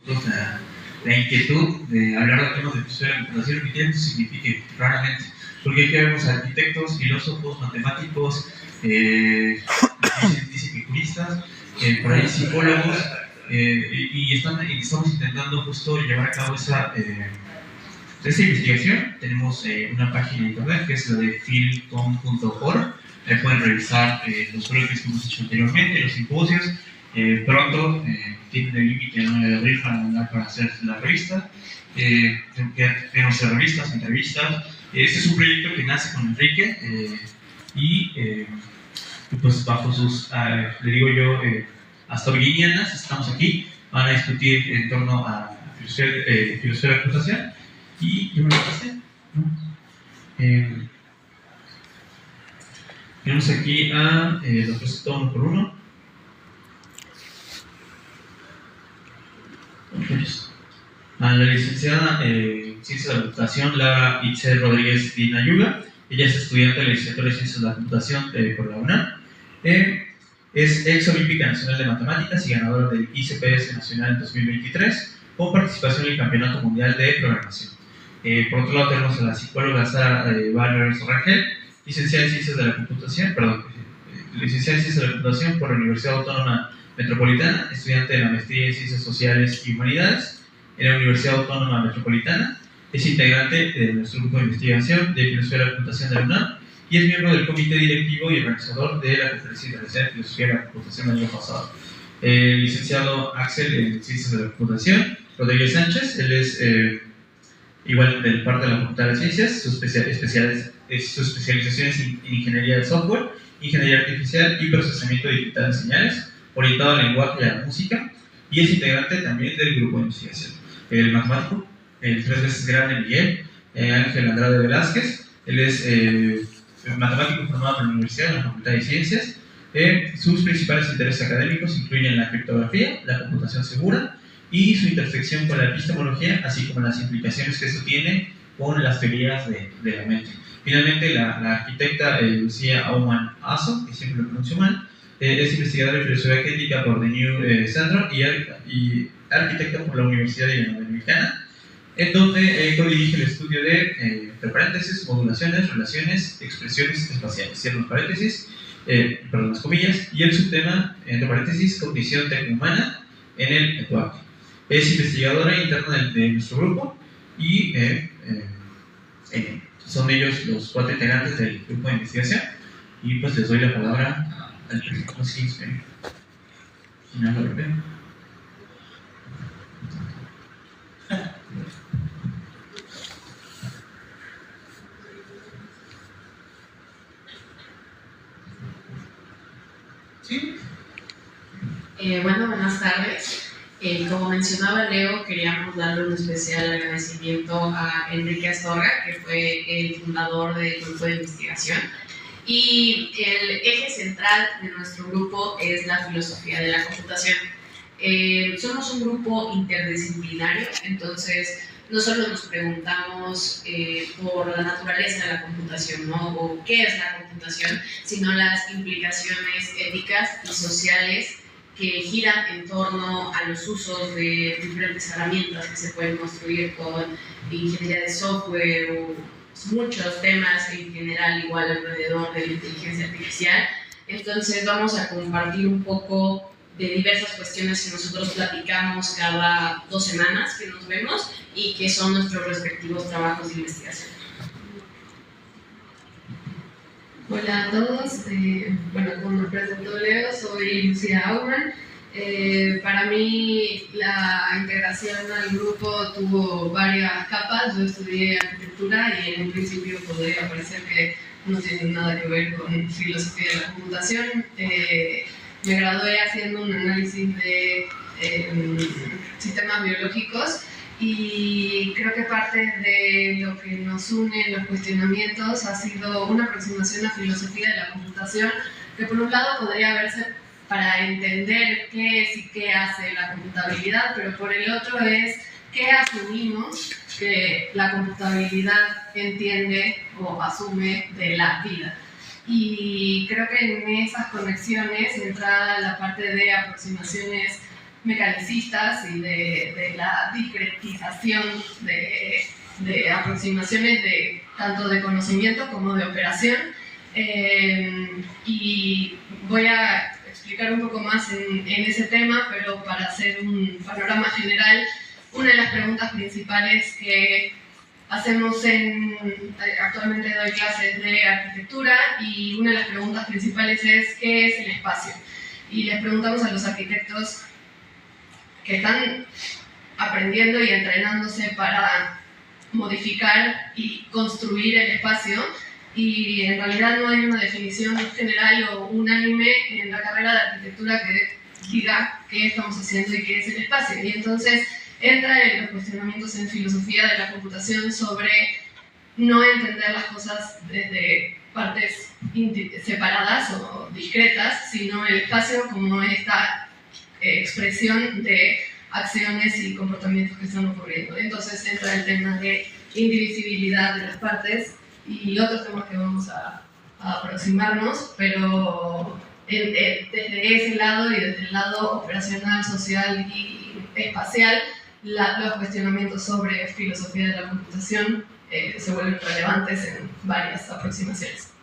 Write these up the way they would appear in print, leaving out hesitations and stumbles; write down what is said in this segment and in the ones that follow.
nosotros la inquietud de hablar de temas de filosofía de la computación, que tiene que signifique raramente, porque aquí vemos arquitectos, filósofos, matemáticos, dice que juristas, por ahí psicólogos, y estamos intentando justo llevar a cabo esa investigación. Tenemos una página de internet que es la de filcom.org. Pueden revisar los proyectos que hemos hecho anteriormente, los simposios. Pronto tienen el límite del 9 de abril para mandar para hacer la revista. Tenemos revistas, entrevistas. Este es un proyecto que nace con Enrique y pues bajo sus, le digo yo, hasta virginianas, estamos aquí. Van a discutir en torno a filosofía de la computación. Y yo me lo pasé, ¿no? Tenemos aquí a los presento uno por uno. A la licenciada en Ciencias de la Computación, Laura Itzel Rodríguez Dinayuga. Ella es estudiante de la licenciatura de Ciencias de la Computación por la UNAM. Es ex olímpica nacional de matemáticas y ganadora del ICPS nacional en 2023, con participación en el Campeonato Mundial de Programación. Por otro lado tenemos a la psicóloga Sara Valverde Rangel, licenciada en Ciencias de la Computación, licenciada en Ciencias de la Computación por la Universidad Autónoma Metropolitana, estudiante de la maestría en Ciencias Sociales y Humanidades en la Universidad Autónoma Metropolitana. Es integrante de nuestro grupo de investigación de Filosofía de la Computación de la UNAM y es miembro del comité directivo y organizador de la Conferencia Internacional de Filosofía de la Computación del año pasado. Licenciado Axel en Ciencias de la Computación, Rodríguez Sánchez, él es igual de parte de la Facultad de Ciencias, su especialización es en Ingeniería de Software, Ingeniería Artificial y Procesamiento Digital de Señales, orientado al lenguaje y a la música, y es integrante también del grupo de investigación. El matemático, el 3 veces grande Miguel Ángel Andrade Velázquez, él es matemático formado por la Universidad, en la Facultad de Ciencias. Sus principales intereses académicos incluyen la criptografía, la computación segura y su intersección con la epistemología, así como las implicaciones que eso tiene con las teorías de la mente. Finalmente, la arquitecta Lucía Aumann Aso, que siempre lo pronuncio mal, es investigadora de filosofía crítica por The New Central y arquitecta por la Universidad Iberoamericana, en donde codirige el estudio de, entre paréntesis, modulaciones, relaciones, expresiones espaciales, cierros paréntesis, perdón, las comillas, y el subtema, entre paréntesis, cognición tecno-humana en el lenguaje. Es investigadora interna de nuestro grupo y son ellos los 4 integrantes del grupo de investigación. Y pues les doy la palabra al profesor Sinsberg. ¿Sí? Bueno, buenas tardes. Como mencionaba Leo, queríamos darle un especial agradecimiento a Enrique Astorga, que fue el fundador del grupo de investigación. Y el eje central de nuestro grupo es la filosofía de la computación. Somos un grupo interdisciplinario, entonces no solo nos preguntamos por la naturaleza de la computación, ¿no? O qué es la computación, sino las implicaciones éticas y sociales que giran en torno a los usos de diferentes herramientas que se pueden construir con ingeniería de software o muchos temas en general igual alrededor de la inteligencia artificial. Entonces vamos a compartir un poco de diversas cuestiones que nosotros platicamos cada 2 semanas que nos vemos y que son nuestros respectivos trabajos de investigación. Hola a todos, bueno, como me presentó Leo, soy Lucía Aumann. Para mí la integración al grupo tuvo varias capas. Yo estudié arquitectura y en un principio podría parecer que no tiene nada que ver con filosofía de la computación. Me gradué haciendo un análisis de sistemas biológicos y creo que parte de lo que nos une en los cuestionamientos ha sido una aproximación a filosofía de la computación que por un lado podría verse para entender qué es y qué hace la computabilidad, pero por el otro es qué asumimos que la computabilidad entiende o asume de la vida. Y creo que en esas conexiones entra la parte de aproximaciones mecanicistas y de la discretización de aproximaciones tanto de conocimiento como de operación. Y voy a explicar un poco más en ese tema, pero para hacer un panorama general, una de las preguntas principales que hacemos actualmente doy clases de arquitectura, y una de las preguntas principales es ¿qué es el espacio? Y les preguntamos a los arquitectos que están aprendiendo y entrenándose para modificar y construir el espacio, y en realidad no hay una definición general o unánime en la carrera de arquitectura que diga qué estamos haciendo y qué es el espacio. Y entonces entra en los cuestionamientos en filosofía de la computación sobre no entender las cosas desde partes separadas o discretas, sino el espacio como esta expresión de acciones y comportamientos que están ocurriendo. Entonces entra el tema de indivisibilidad de las partes y otros temas que vamos a aproximarnos, pero desde ese lado y desde el lado operacional, social y espacial, los cuestionamientos sobre filosofía de la computación se vuelven relevantes en varias aproximaciones.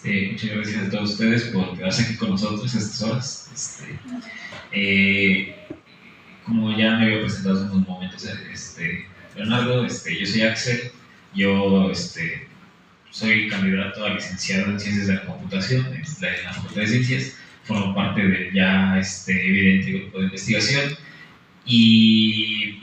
Muchas gracias a todos ustedes por quedarse aquí con nosotros estas horas. Como ya me había presentado hace unos momentos, Leonardo, yo soy Axel, yo soy candidato a licenciado en Ciencias de la Computación en la Facultad de Ciencias, formo parte del ya evidente grupo de investigación, y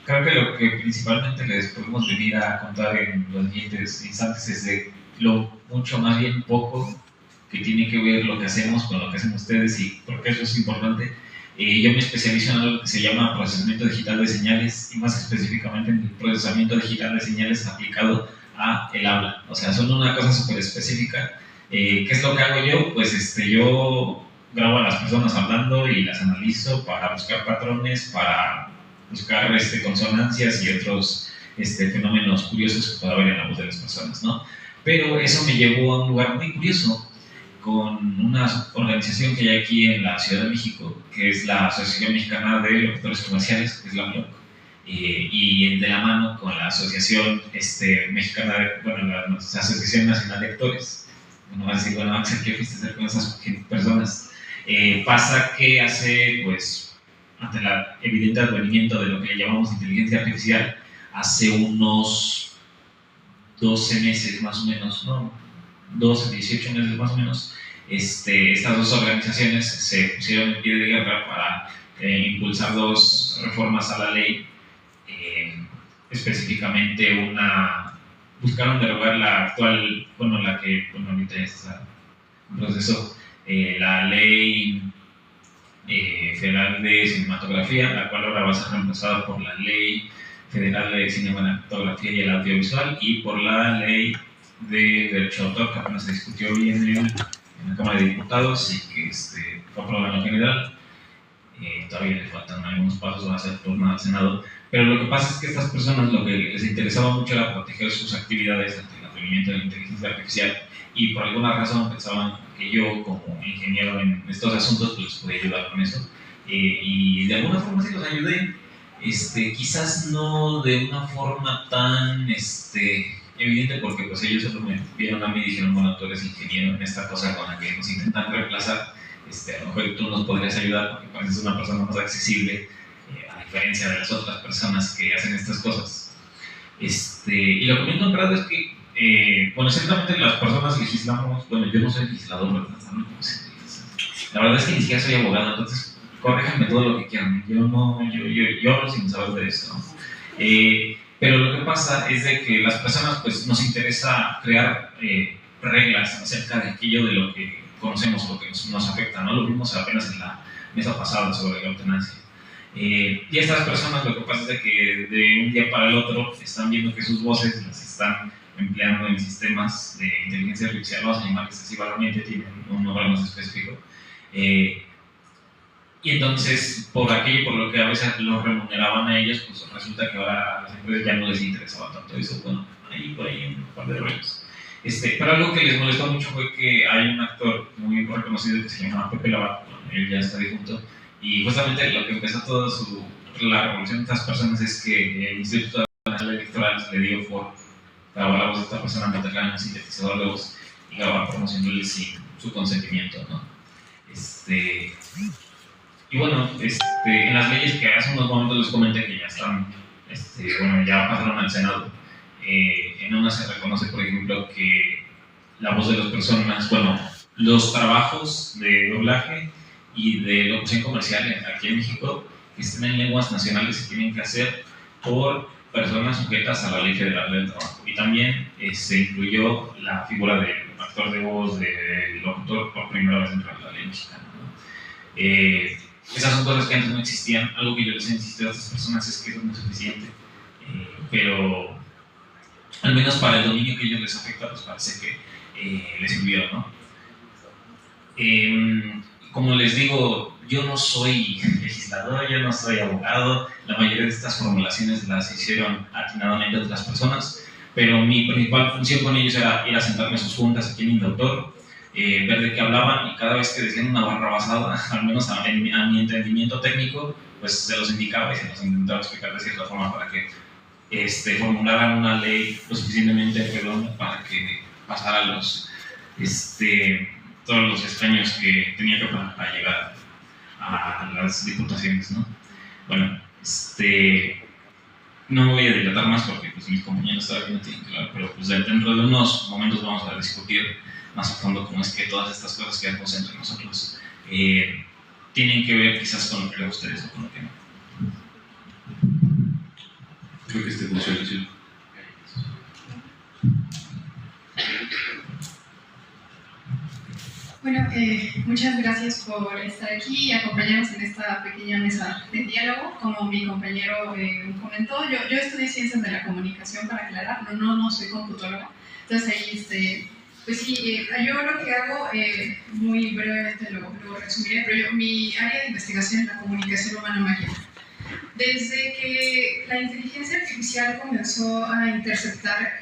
creo que lo que principalmente les podemos venir a contar en los siguientes instantes es de lo mucho, más bien poco, que tiene que ver lo que hacemos con lo que hacen ustedes, y por qué eso es importante. Yo me especializo en algo que se llama procesamiento digital de señales, y más específicamente en el procesamiento digital de señales aplicado a el habla. O sea, son una cosa súper específica. ¿Qué es lo que hago yo? Pues yo grabo a las personas hablando y las analizo para buscar patrones, para buscar consonancias y otros fenómenos curiosos que pueda haber en la voz de las personas, ¿no? Pero eso me llevó a un lugar muy curioso, con una organización que hay aquí en la Ciudad de México, que es la Asociación Mexicana de Locutores Comerciales, que es la AMLOC, y de la mano con la Asociación Mexicana la Asociación Nacional de Actores. Bueno, vas a decir, bueno, Axel, ¿qué fuiste a hacer con esas personas? Pasa que ante el evidente advenimiento de lo que llamamos inteligencia artificial, hace unos 12 meses más o menos, ¿no? 12, 18 meses más o menos, estas dos organizaciones se pusieron en pie de guerra para impulsar dos reformas a la ley, específicamente buscaron derogar la actual, la que ahorita está en proceso, la ley federal de cinematografía, la cual ahora va a ser reemplazada por la ley federal de cinematografía y el audiovisual, y por la ley de derecho de autor, que apenas se discutió bien en la Cámara de Diputados y que fue aprobada en lo general. Todavía le faltan algunos pasos, va a ser turnado al Senado, pero lo que pasa es que a estas personas lo que les interesaba mucho era proteger sus actividades ante el advenimiento de la inteligencia artificial, y por alguna razón pensaban que yo, como ingeniero en estos asuntos, pues les podía ayudar con eso, y de alguna forma sí los ayudé, quizás no de una forma tan evidente, porque pues ellos solo me vieron a mí y dijeron, bueno, tú eres ingeniero en esta cosa con la que nos intentan reemplazar, a lo mejor tú nos podrías ayudar porque pareces una persona más accesible, a diferencia de las otras personas que hacen estas cosas. Y lo que me he encontrado es que, ciertamente las personas legislamos, yo no soy legislador, ¿verdad? La verdad es que ni siquiera soy abogado, entonces corríjanme todo lo que quieran, yo hablo sin saber de eso, ¿no? Pero lo que pasa es de que las personas pues nos interesa crear reglas acerca de aquello de lo que conocemos, lo que nos afecta, ¿no? Lo vimos apenas en la mesa pasada sobre la eutanasia. Y estas personas lo que pasa es de que de un día para el otro están viendo que sus voces las están empleando en sistemas de inteligencia artificial, vamos a llamarles así vagamente, tienen un nombre más específico. Y entonces, por aquello por lo que a veces los remuneraban a ellos, pues resulta que ahora a las empresas ya no les interesaba tanto eso. Bueno, por ahí un par de rollos. Pero algo que les molestó mucho fue que hay un actor muy reconocido que se llama Pepe Lavat, él ya está difunto, Y justamente lo que empezó toda la revolución de estas personas es que el Instituto Nacional Electoral le dio por grabar la voz de esta persona, meterla en un sintetizador de voz y grabar promocionándole sin su consentimiento, ¿no? Y bueno, en las leyes que hace unos momentos les comenté que ya están, ya pasaron al Senado, en una se reconoce, por ejemplo, que la voz de las personas, los trabajos de doblaje y de locución comercial aquí en México que estén en lenguas nacionales se tienen que hacer por personas sujetas a la Ley Federal del Trabajo. Y también se incluyó la figura del actor de voz, del locutor, por primera vez dentro de la ley mexicana, ¿no? Esas son cosas que antes no existían. Algo que yo les he insistido a estas personas es que eso no es suficiente, pero al menos para el dominio que a ellos les afecta, pues parece que les sirvió, ¿no? Como les digo, yo no soy legislador, yo no soy abogado, la mayoría de estas formulaciones las hicieron atinadamente otras personas, pero mi principal función con ellos era ir a sentarme a sus juntas aquí en Indautor, ver de qué hablaban, y cada vez que decían una barrabasada, al menos a mi entendimiento técnico, pues se los indicaba y se los intentaba explicar de cierta forma para que formularan una ley lo suficientemente redonda para que pasara todos los escaños que tenía que pasar para llegar a las diputaciones, ¿no? Bueno, no me voy a dilatar más porque pues, mis compañeros todavía no tienen claro, pero pues, dentro de unos momentos vamos a discutir más a fondo cómo es que todas estas cosas que hacemos entre nosotros tienen que ver quizás con lo que a ustedes o con lo que no. Creo que funciona, sí. Bueno, muchas gracias por estar aquí y acompañarnos en esta pequeña mesa de diálogo. Como mi compañero comentó, yo estudié Ciencias de la Comunicación, para aclarar, pero no soy computóloga. Entonces ahí, pues sí, yo lo que hago, muy brevemente lo resumiré, pero mi área de investigación es la comunicación humana-máquina. Desde que la inteligencia artificial comenzó a interceptar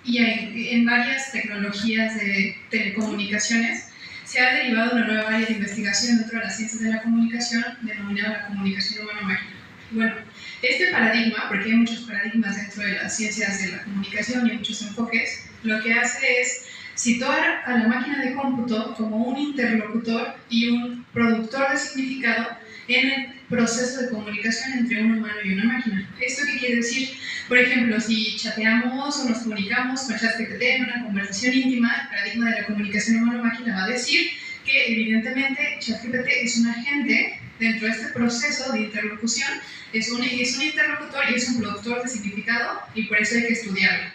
y en varias tecnologías de telecomunicaciones, se ha derivado una nueva área de investigación dentro de las ciencias de la comunicación denominada la comunicación humana-máquina. Bueno, este paradigma, porque hay muchos paradigmas dentro de las ciencias de la comunicación y muchos enfoques, lo que hace es situar a la máquina de cómputo como un interlocutor y un productor de significado en el proceso de comunicación entre un humano y una máquina. ¿Esto qué quiere decir? Por ejemplo, si chateamos o nos comunicamos con ChatGPT en una conversación íntima, el paradigma de la comunicación humano-máquina va a decir que evidentemente ChatGPT es un agente dentro de este proceso de interlocución, es un interlocutor y es un productor de significado, y por eso hay que estudiarlo.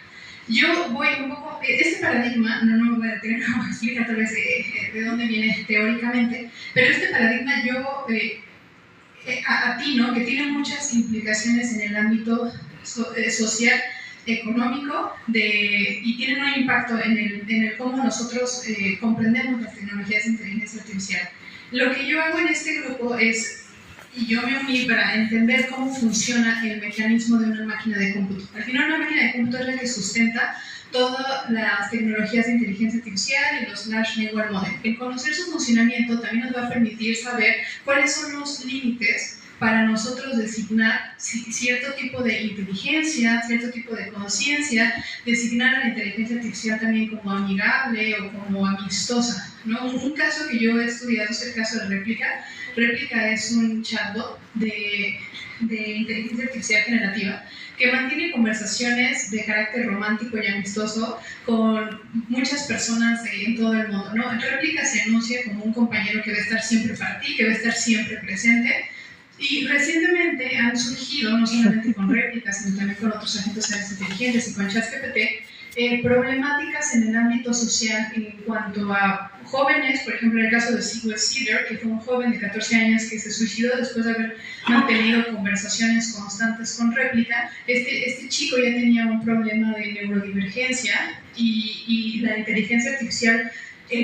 Yo voy un poco, este paradigma, no me voy a tener que explicar tal vez de dónde viene teóricamente, pero este paradigma yo atino que tiene muchas implicaciones en el ámbito social, económico, y tienen un impacto en el cómo nosotros comprendemos las tecnologías de inteligencia artificial. Lo que yo hago en este grupo es, y yo me uní para entender cómo funciona el mecanismo de una máquina de cómputo. Al final, una máquina de cómputo es la que sustenta todas las tecnologías de inteligencia artificial y los Large Language Models. El conocer su funcionamiento también nos va a permitir saber cuáles son los límites para nosotros designar cierto tipo de inteligencia, cierto tipo de conciencia, designar a la inteligencia artificial también como amigable o como amistosa, ¿no? Un caso que yo he estudiado es el caso de Réplica. Réplica es un chatbot de inteligencia artificial generativa que mantiene conversaciones de carácter romántico y amistoso con muchas personas en todo el mundo, ¿no? Réplica se anuncia como un compañero que va a estar siempre para ti, que va a estar siempre presente. Y recientemente han surgido, no solamente con Réplica, sino también con otros agentes inteligentes y con ChatGPT, problemáticas en el ámbito social en cuanto a jóvenes, por ejemplo en el caso de Sigurd Cedar, que fue un joven de 14 años que se suicidó después de haber mantenido conversaciones constantes con Réplica. Este chico ya tenía un problema de neurodivergencia y la inteligencia artificial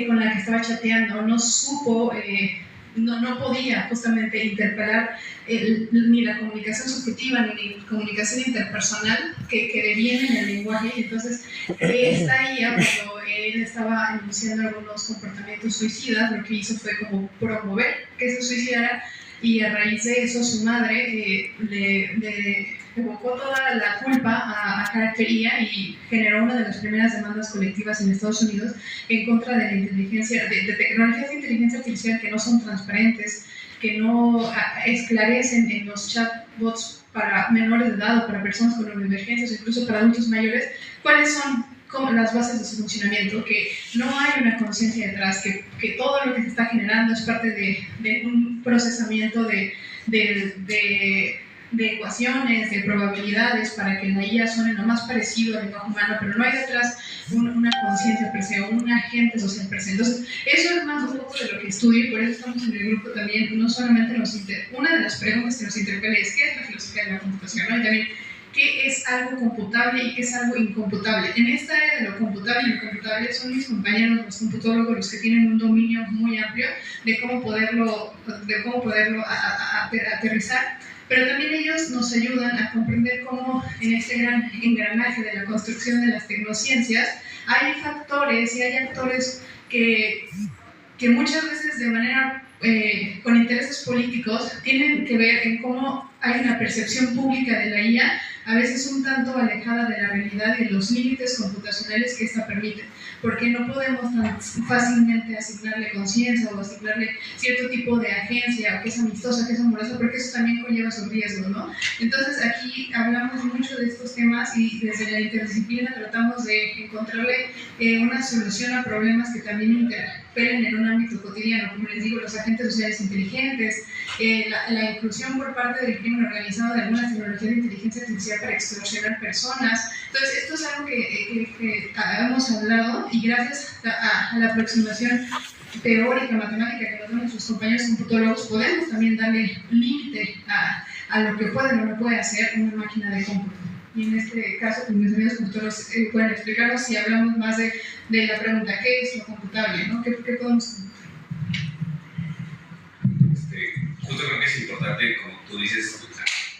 con la que estaba chateando no supo, no podía justamente interpelar ni la comunicación subjetiva ni la comunicación interpersonal que deviene en el lenguaje. Entonces, esta IA, cuando él estaba enunciando algunos comportamientos suicidas, lo que hizo fue como promover que se suicidara. y a raíz de eso su madre le evocó toda la culpa a Caractería y generó una de las primeras demandas colectivas en Estados Unidos en contra de la inteligencia, de tecnologías de inteligencia artificial que no son transparentes, que no esclarecen en los chatbots para menores de edad o para personas con neurodivergencias, incluso para adultos mayores, cuáles son las bases de su funcionamiento, que no hay una conciencia detrás, que todo lo que se está generando es parte de un procesamiento de ecuaciones, de probabilidades para que la IA suene lo más parecido al lenguaje humano, pero no hay detrás una conciencia per se o un agente social per se. Entonces, eso es más un poco de lo que estudio y por eso estamos en el grupo también. No solamente una de las preguntas que nos interpela es ¿qué es la filosofía de la computación? ¿No? Y también, ¿qué es algo computable y qué es algo incomputable? En esta área de lo computable y lo incomputable son mis compañeros, los computólogos, los que tienen un dominio muy amplio de cómo poderlo aterrizar, pero también ellos nos ayudan a comprender cómo en este gran engranaje de la construcción de las tecnociencias hay factores y hay actores que muchas veces de manera con intereses políticos tienen que ver en cómo hay una percepción pública de la IA, a veces un tanto alejada de la realidad y de los límites computacionales que esta permite, porque no podemos tan fácilmente asignarle conciencia o asignarle cierto tipo de agencia, o que es amistosa, que es amorosa, porque eso también conlleva sus riesgos, ¿no? Entonces aquí hablamos mucho de estos temas y desde la interdisciplina tratamos de encontrarle una solución a problemas que también interpelen en un ámbito cotidiano, como les digo, los agentes sociales inteligentes, la inclusión por parte del crimen organizado de algunas tecnologías de inteligencia artificial para extorsionar personas. Entonces, esto es algo que hemos hablado y gracias a la aproximación teórica, matemática que nos dan nuestros compañeros computólogos, podemos también darle límite a lo que puede o no puede hacer una máquina de cómputo. Y en este caso, pues, mis amigos computólogos pueden explicarnos si hablamos más de la pregunta, ¿qué es lo computable? ¿No? ¿Qué podemos computar? Justo creo que es importante, como tú dices,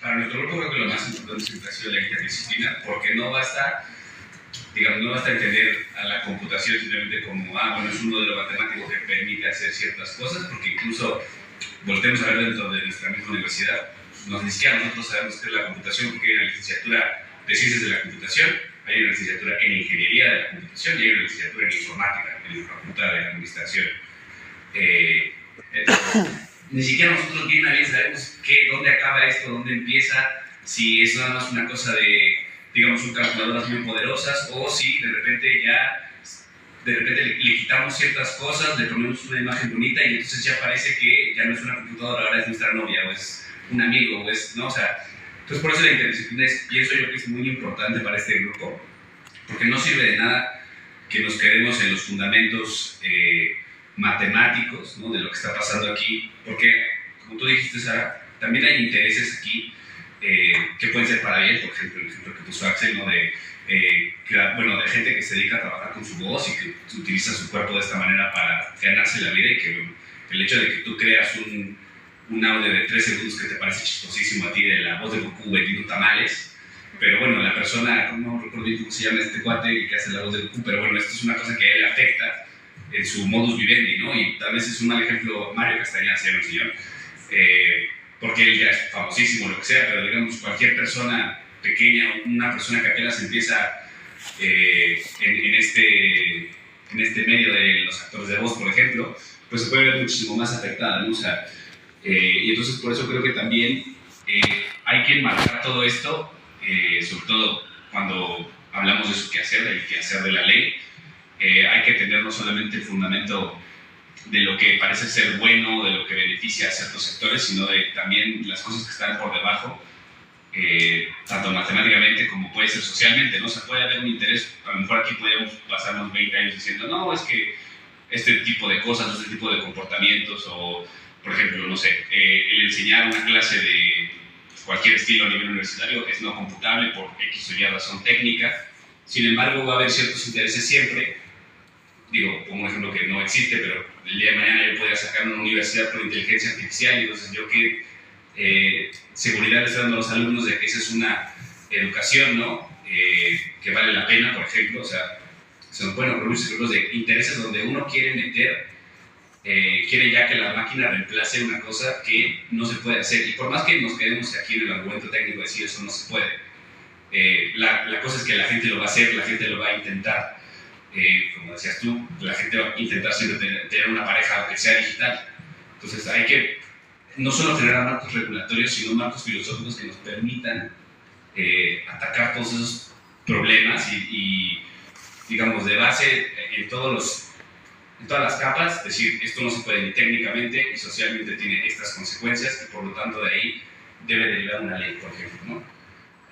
para nuestro grupo creo que lo más importante siempre ha sido la interdisciplina, porque no basta entender a la computación simplemente como, bueno, es un modelo matemático que permite hacer ciertas cosas, porque incluso volvemos a ver dentro de nuestra misma universidad, ni siquiera nosotros sabemos qué es la computación, porque hay una licenciatura de ciencias de la computación, hay una licenciatura en ingeniería de la computación y hay una licenciatura en informática, en la facultad de administración. Ni siquiera nosotros bien sabemos dónde acaba esto, dónde empieza, si es nada más una cosa de, digamos, son calculadoras muy poderosas, o si de repente le quitamos ciertas cosas, le ponemos una imagen bonita y entonces ya parece que ya no es una computadora, ahora es nuestra novia, o es un amigo, o es, ¿no? O sea, entonces por eso la interdisciplina pienso yo que es muy importante para este grupo, porque no sirve de nada que nos quedemos en los fundamentos matemáticos, ¿no? De lo que está pasando aquí, porque, como tú dijiste, Sara, también hay intereses aquí que pueden ser para bien, por ejemplo, el ejemplo que puso Axel, ¿no? De gente que se dedica a trabajar con su voz y que utiliza su cuerpo de esta manera para ganarse la vida, y que el hecho de que tú creas un audio de 3 segundos que te parece chistosísimo a ti, de la voz de Goku vendiendo tamales, pero bueno, la persona, no recuerdo bien cómo se llama este cuate que hace la voz de Goku, pero bueno, esto es una cosa que a él le afecta en su modus vivendi, ¿no? Y tal vez es un mal ejemplo Mario Castañeda, el señor, porque él ya es famosísimo, lo que sea, pero digamos, cualquier persona pequeña, una persona que apenas empieza en este medio de los actores de voz, por ejemplo, pues se puede ver muchísimo más afectada, ¿no? O sea, y entonces por eso creo que también hay que enmarcar todo esto, sobre todo cuando hablamos de su quehacer, del quehacer de la ley. Hay que tener no solamente el fundamento de lo que parece ser bueno, de lo que beneficia a ciertos sectores, sino de también las cosas que están por debajo, tanto matemáticamente como puede ser socialmente, ¿no? O sea, puede haber un interés, a lo mejor aquí podríamos pasarnos 20 años diciendo, no, es que este tipo de cosas, este tipo de comportamientos, o, por ejemplo, no sé, el enseñar una clase de cualquier estilo a nivel universitario es no computable por X o Y razón técnica. Sin embargo, va a haber ciertos intereses siempre. Digo, como un ejemplo que no existe, pero el día de mañana yo podría sacar una universidad por inteligencia artificial, y entonces yo qué seguridad le estoy dando a los alumnos de que esa es una educación, ¿no? Que vale la pena, por ejemplo. O sea, se nos pueden ocurrir muchos ejemplos de intereses donde uno quiere meter quiere ya que la máquina reemplace una cosa que no se puede hacer. Y por más que nos quedemos aquí en el argumento técnico de decir eso no se puede, la cosa es que la gente lo va a hacer, la gente lo va a intentar. Como decías tú, la gente va a intentar siempre tener una pareja, aunque sea digital. Entonces hay que no solo generar marcos regulatorios, sino marcos filosóficos que nos permitan atacar todos esos problemas y digamos, de base en todas las capas, decir, esto no se puede ni técnicamente y socialmente tiene estas consecuencias y por lo tanto de ahí debe derivar una ley, por ejemplo, ¿no?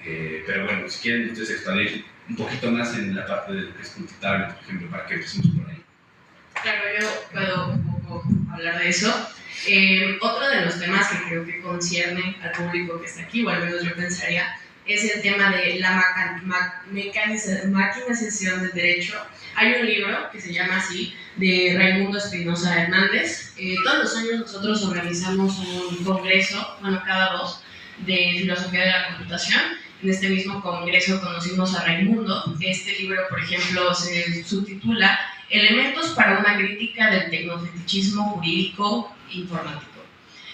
Pero bueno, si quieren ustedes expandir un poquito más en la parte de lo que es computable, por ejemplo, para que empecemos por ahí. Claro, yo puedo un poco hablar de eso. Otro de los temas que creo que concierne al público que está aquí, o al menos yo pensaría, es el tema de la maquinización del derecho. Hay un libro que se llama así, de Raimundo Espinosa Hernández. Todos los años nosotros organizamos un congreso, bueno, cada 2, de filosofía de la computación. En este mismo congreso conocimos a Raimundo. Este libro, por ejemplo, se subtitula Elementos para una crítica del tecnofetichismo jurídico informático.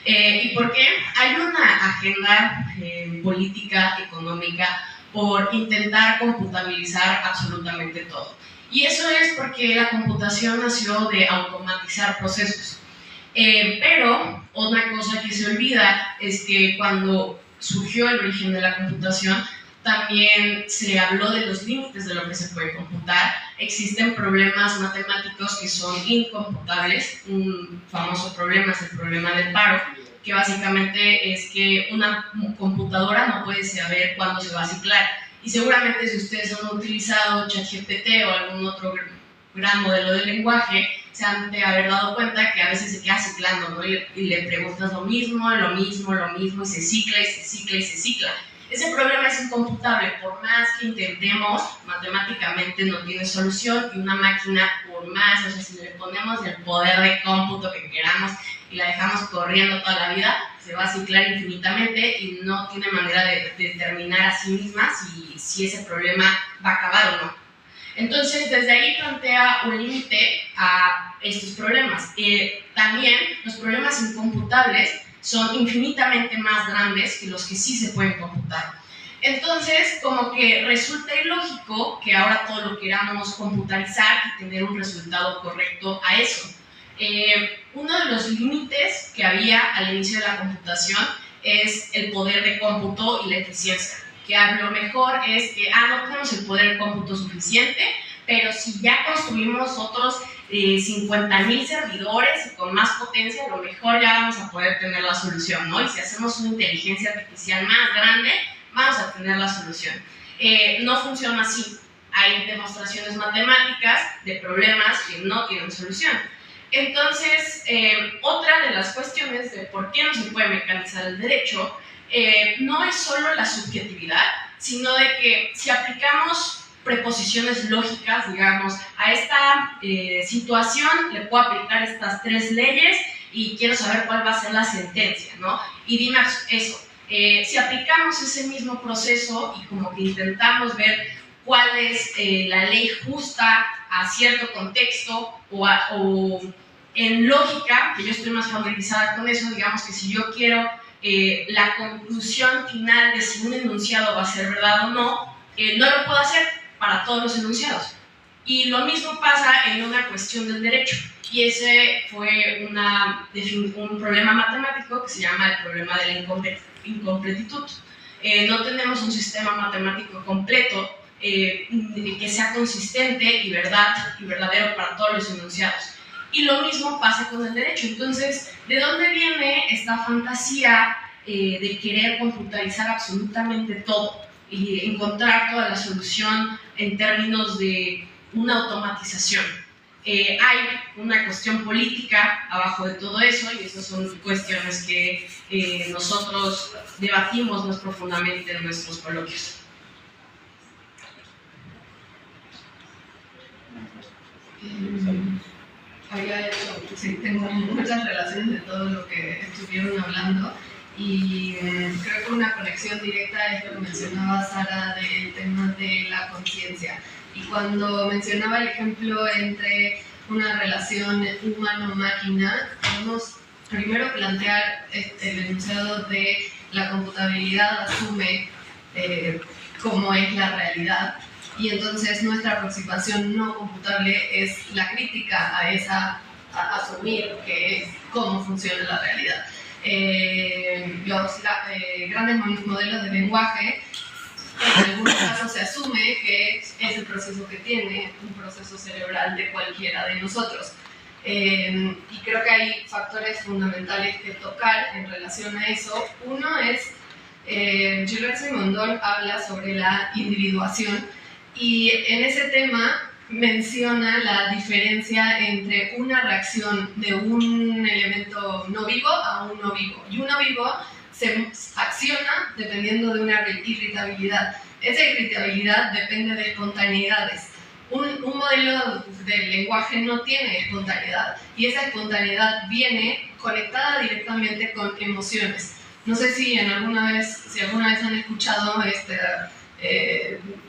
¿Y por qué? Hay una agenda política, económica, por intentar computabilizar absolutamente todo. Y eso es porque la computación nació de automatizar procesos. Pero una cosa que se olvida es que cuando surgió el origen de la computación, también se habló de los límites de lo que se puede computar. Existen problemas matemáticos que son incomputables. Un famoso problema es el problema del paro, que básicamente es que una computadora no puede saber cuándo se va a ciclar. Y seguramente si ustedes han utilizado ChatGPT o algún otro gran modelo de lenguaje, se han de haber dado cuenta que a veces se queda ciclando, ¿no? Y le preguntas lo mismo, y se cicla, y se cicla, y se cicla. Ese problema es incomputable, por más que intentemos, matemáticamente no tiene solución, y una máquina, por más, o sea, si le ponemos el poder de cómputo que queramos y la dejamos corriendo toda la vida, se va a ciclar infinitamente y no tiene manera de determinar a sí misma si ese problema va a acabar o no. Entonces, desde ahí plantea un límite a estos problemas. También los problemas incomputables son infinitamente más grandes que los que sí se pueden computar. Entonces, como que resulta ilógico que ahora todo lo queramos computarizar y tener un resultado correcto a eso. Uno de los límites que había al inicio de la computación es el poder de cómputo y la eficiencia, que a lo mejor es que no tenemos el poder de cómputo suficiente, pero si ya construimos otros 50,000 servidores y con más potencia, a lo mejor ya vamos a poder tener la solución, ¿no? Y si hacemos una inteligencia artificial más grande, vamos a tener la solución. No funciona así. Hay demostraciones matemáticas de problemas que no tienen solución. Entonces, otra de las cuestiones de por qué no se puede mecanizar el derecho no es solo la subjetividad, sino de que si aplicamos preposiciones lógicas, digamos, a esta situación le puedo aplicar estas 3 leyes y quiero saber cuál va a ser la sentencia, ¿no? Y dime eso, si aplicamos ese mismo proceso y como que intentamos ver cuál es la ley justa a cierto contexto o en lógica, que yo estoy más familiarizada con eso, digamos que si yo quiero la conclusión final de si un enunciado va a ser verdad o no, no lo puedo hacer para todos los enunciados. Y lo mismo pasa en una cuestión del derecho. Y ese fue un problema matemático que se llama el problema de la incompletitud. No tenemos un sistema matemático completo que sea consistente y verdadero para todos los enunciados. Y lo mismo pasa con el derecho. Entonces, ¿de dónde viene esta fantasía de querer computarizar absolutamente todo y encontrar toda la solución en términos de una automatización? Hay una cuestión política abajo de todo eso, y esas son cuestiones que nosotros debatimos más profundamente en nuestros coloquios. Sí, tengo muchas relaciones de todo lo que estuvieron hablando, y creo que una conexión directa es lo que mencionaba Sara del tema de la conciencia. Y cuando mencionaba el ejemplo entre una relación humano-máquina, podemos primero plantear el enunciado de la computabilidad asume cómo es la realidad, y entonces nuestra aproximación no computable es la crítica a asumir que es cómo funciona la realidad. Los grandes modelos de lenguaje, en algunos casos se asume que es el proceso que tiene un proceso cerebral de cualquiera de nosotros. Y creo que hay factores fundamentales que tocar en relación a eso. Uno es, Gilbert Simondon habla sobre la individuación, y en ese tema menciona la diferencia entre una reacción de un elemento no vivo a un no vivo. Y un no vivo se acciona dependiendo de una irritabilidad. Esa irritabilidad depende de espontaneidades. Un modelo del lenguaje no tiene espontaneidad, y esa espontaneidad viene conectada directamente con emociones. No sé si alguna vez han escuchado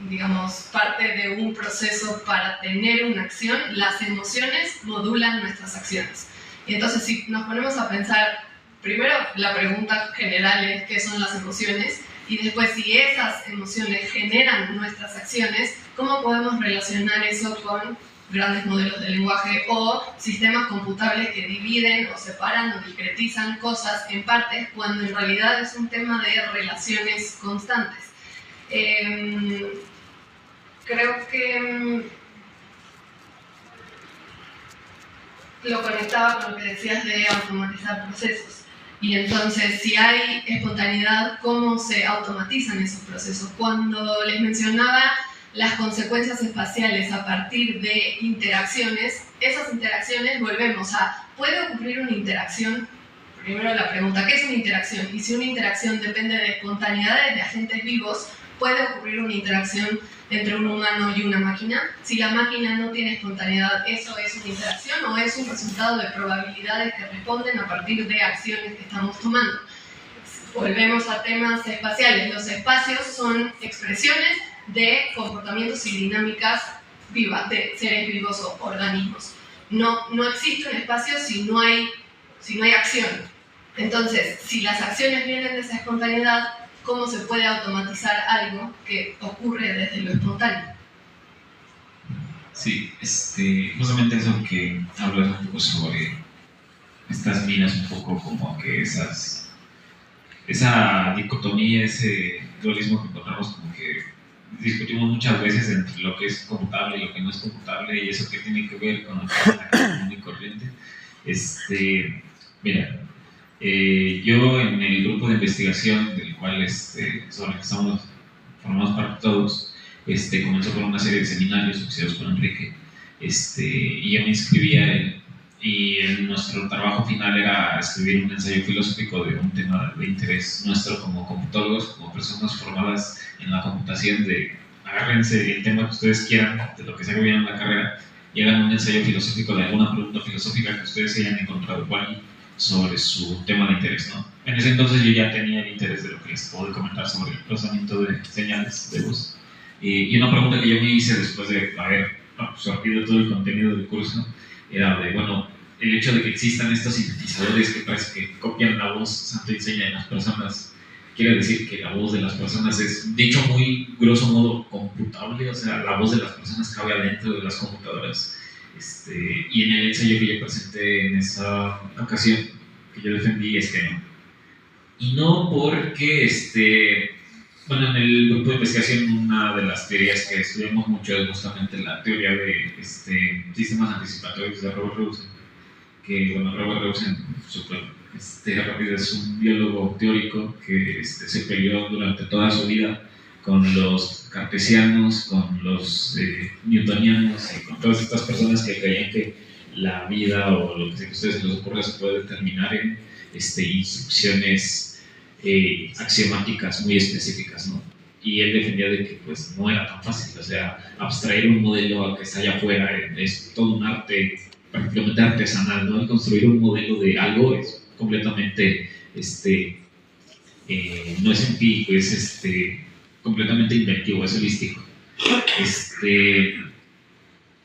digamos, parte de un proceso para tener una acción. Las emociones modulan nuestras acciones. Y entonces, si nos ponemos a pensar, primero la pregunta general es ¿qué son las emociones? Y después, si esas emociones generan nuestras acciones, ¿cómo podemos relacionar eso con grandes modelos de lenguaje o sistemas computables que dividen o separan o discretizan cosas en partes, cuando en realidad es un tema de relaciones constantes? Creo que lo conectaba con lo que decías de automatizar procesos. Y entonces, si hay espontaneidad, ¿cómo se automatizan esos procesos? Cuando les mencionaba las consecuencias espaciales a partir de interacciones, esas interacciones, volvemos a, ¿puede ocurrir una interacción? Primero la pregunta, ¿qué es una interacción? Y si una interacción depende de espontaneidades de agentes vivos, ¿puede ocurrir una interacción entre un humano y una máquina? Si la máquina no tiene espontaneidad, ¿eso es una interacción o es un resultado de probabilidades que responden a partir de acciones que estamos tomando? Volvemos a temas espaciales. Los espacios son expresiones de comportamientos y dinámicas vivas, de seres vivos o organismos. No existe un espacio si no hay acción. Entonces, si las acciones vienen de esa espontaneidad, ¿cómo se puede automatizar algo que ocurre desde lo espontáneo? Sí, justamente eso que hablas un poco sobre estas minas, un poco como que esa dicotomía, ese dualismo que encontramos, como que discutimos muchas veces entre lo que es computable y lo que no es computable, y eso que tiene que ver con lo que es la común y corriente. Mira, yo en el grupo de investigación del cual sobre el que formamos parte todos, comenzó con una serie de seminarios oficiados por Enrique, y yo me inscribí a él, y nuestro trabajo final era escribir un ensayo filosófico de un tema de interés nuestro como computólogos, como personas formadas en la computación, de agárrense el tema que ustedes quieran, de lo que se vieron en la carrera, y hagan un ensayo filosófico de alguna pregunta filosófica que ustedes hayan encontrado por ahí sobre su tema de interés, ¿no? En ese entonces yo ya tenía el interés de lo que les puedo comentar sobre el procesamiento de señales de voz. Y una pregunta que yo me hice después de haber absorbido todo el contenido del curso era de, bueno, el hecho de que existan estos sintetizadores que parece que copian la voz santo y seña de las personas, quiere decir que la voz de las personas es, dicho muy grosso modo, computable, o sea, la voz de las personas cabe adentro de las computadoras. Y en el ensayo que yo presenté en esa ocasión, que yo defendí, es que no. Y no porque, bueno, en el grupo de investigación una de las teorías que estudiamos mucho es justamente la teoría de sistemas anticipatorios de Robert Rosen, que, bueno, Robert Rosen es un biólogo teórico que se peleó durante toda su vida con los cartesianos, con los newtonianos y con todas estas personas que creían que la vida o lo que sea que a ustedes se les ocurra se puede determinar en instrucciones axiomáticas muy específicas, ¿no? Y él defendía de que pues no era tan fácil, o sea, abstraer un modelo que está allá afuera es todo un arte prácticamente artesanal, ¿no? El construir un modelo de algo es completamente, no es empírico, es completamente inventivo, es holístico.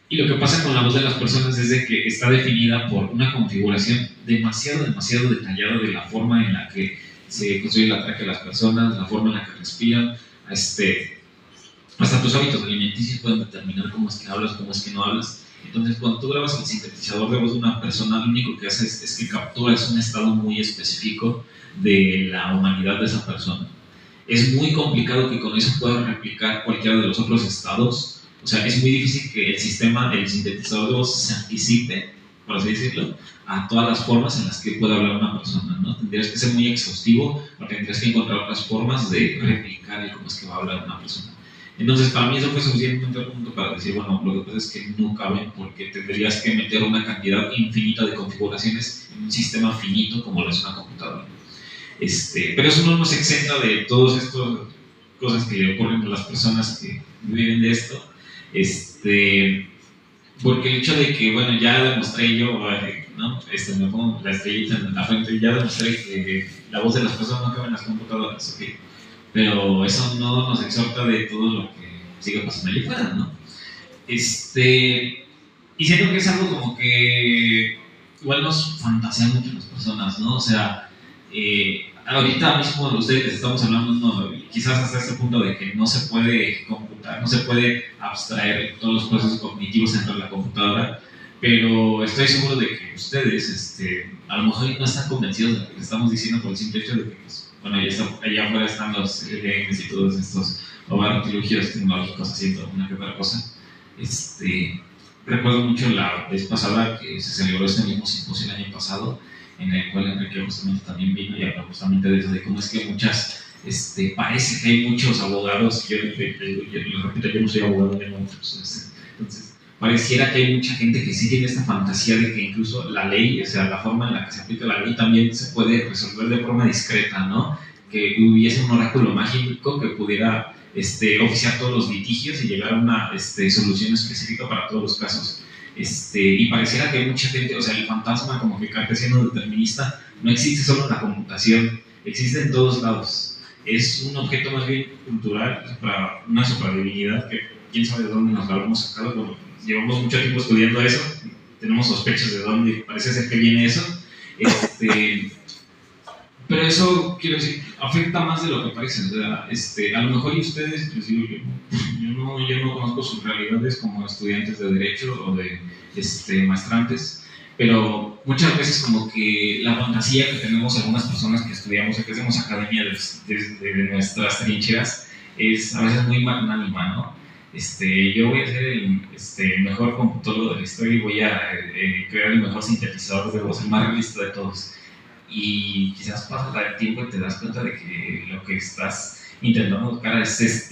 Y lo que pasa con la voz de las personas es de que está definida por una configuración demasiado detallada de la forma en la que se construye la tráquea de las personas, la forma en la que respiran, hasta tus hábitos alimenticios pueden determinar cómo es que hablas, cómo es que no hablas. Entonces, cuando tú grabas el sintetizador de voz de una persona, lo único que hace es que capturas un estado muy específico de la humanidad de esa persona. Es muy complicado que con eso puedas replicar cualquiera de los otros estados. O sea, es muy difícil que el sintetizador de voz se anticipe, por así decirlo, a todas las formas en las que puede hablar una persona, ¿no? Tendrías que ser muy exhaustivo, porque tendrías que encontrar otras formas de replicar el cómo es que va a hablar una persona. Entonces, para mí eso fue suficientemente punto para decir, bueno, lo que pasa es que no caben porque tendrías que meter una cantidad infinita de configuraciones en un sistema finito como lo es una computadora. Pero eso no nos exenta de todas estas cosas que le ocurren a las personas que viven de esto, porque el hecho de que, bueno, ya demostré yo, ¿no? Me pongo la estrellita en la frente y ya demostré que la voz de las personas no cabe en las computadoras, ¿ok? Pero eso no nos exhorta de todo lo que sigue pasando allí fuera, ¿no? Y siento que es algo como que igual nos fantasean mucho las personas, ¿no? O sea, ahorita mismo ustedes estamos hablando, ¿no? Quizás hasta este punto de que no se puede computar, no se puede abstraer todos los procesos cognitivos dentro de la computadora, pero estoy seguro de que ustedes a lo mejor no están convencidos de lo que estamos diciendo por el simple hecho de que, pues, bueno, allá afuera están los LMs y todos estos artilugios tecnológicos haciendo una que otra cosa. Recuerdo mucho la vez pasada que se celebró este mismo simposio el año pasado, en el cual Enrique justamente también vino y habló justamente de eso, de cómo es que parece que hay muchos abogados, yo les repito, yo no soy abogado, entonces pareciera que hay mucha gente que sí tiene esta fantasía de que incluso la ley, o sea, la forma en la que se aplica la ley también se puede resolver de forma discreta, ¿no? Que hubiese un oráculo mágico que pudiera oficiar todos los litigios y llegar a una solución específica para todos los casos. Y pareciera que hay mucha gente, o sea, el fantasma como que cartesiano determinista no existe solo en la computación, existe en todos lados. Es un objeto más bien cultural, para una superdivinidad que quién sabe de dónde nos la habremos sacado. Bueno, llevamos mucho tiempo estudiando eso, tenemos sospechas de dónde parece ser que viene eso. Pero eso, quiero decir, afecta más de lo que parece. O sea, a lo mejor y ustedes, pues digo, yo no conozco sus realidades como estudiantes de Derecho o de maestrantes, pero muchas veces como que la fantasía que tenemos algunas personas que estudiamos, que hacemos academia desde nuestras trincheras, es a veces muy magnánima, ¿no? Yo voy a ser el mejor computólogo de la historia y voy a crear el mejor sintetizador de voz, el más realista de todos. Y quizás pasa el tiempo y te das cuenta de que lo que estás intentando buscar es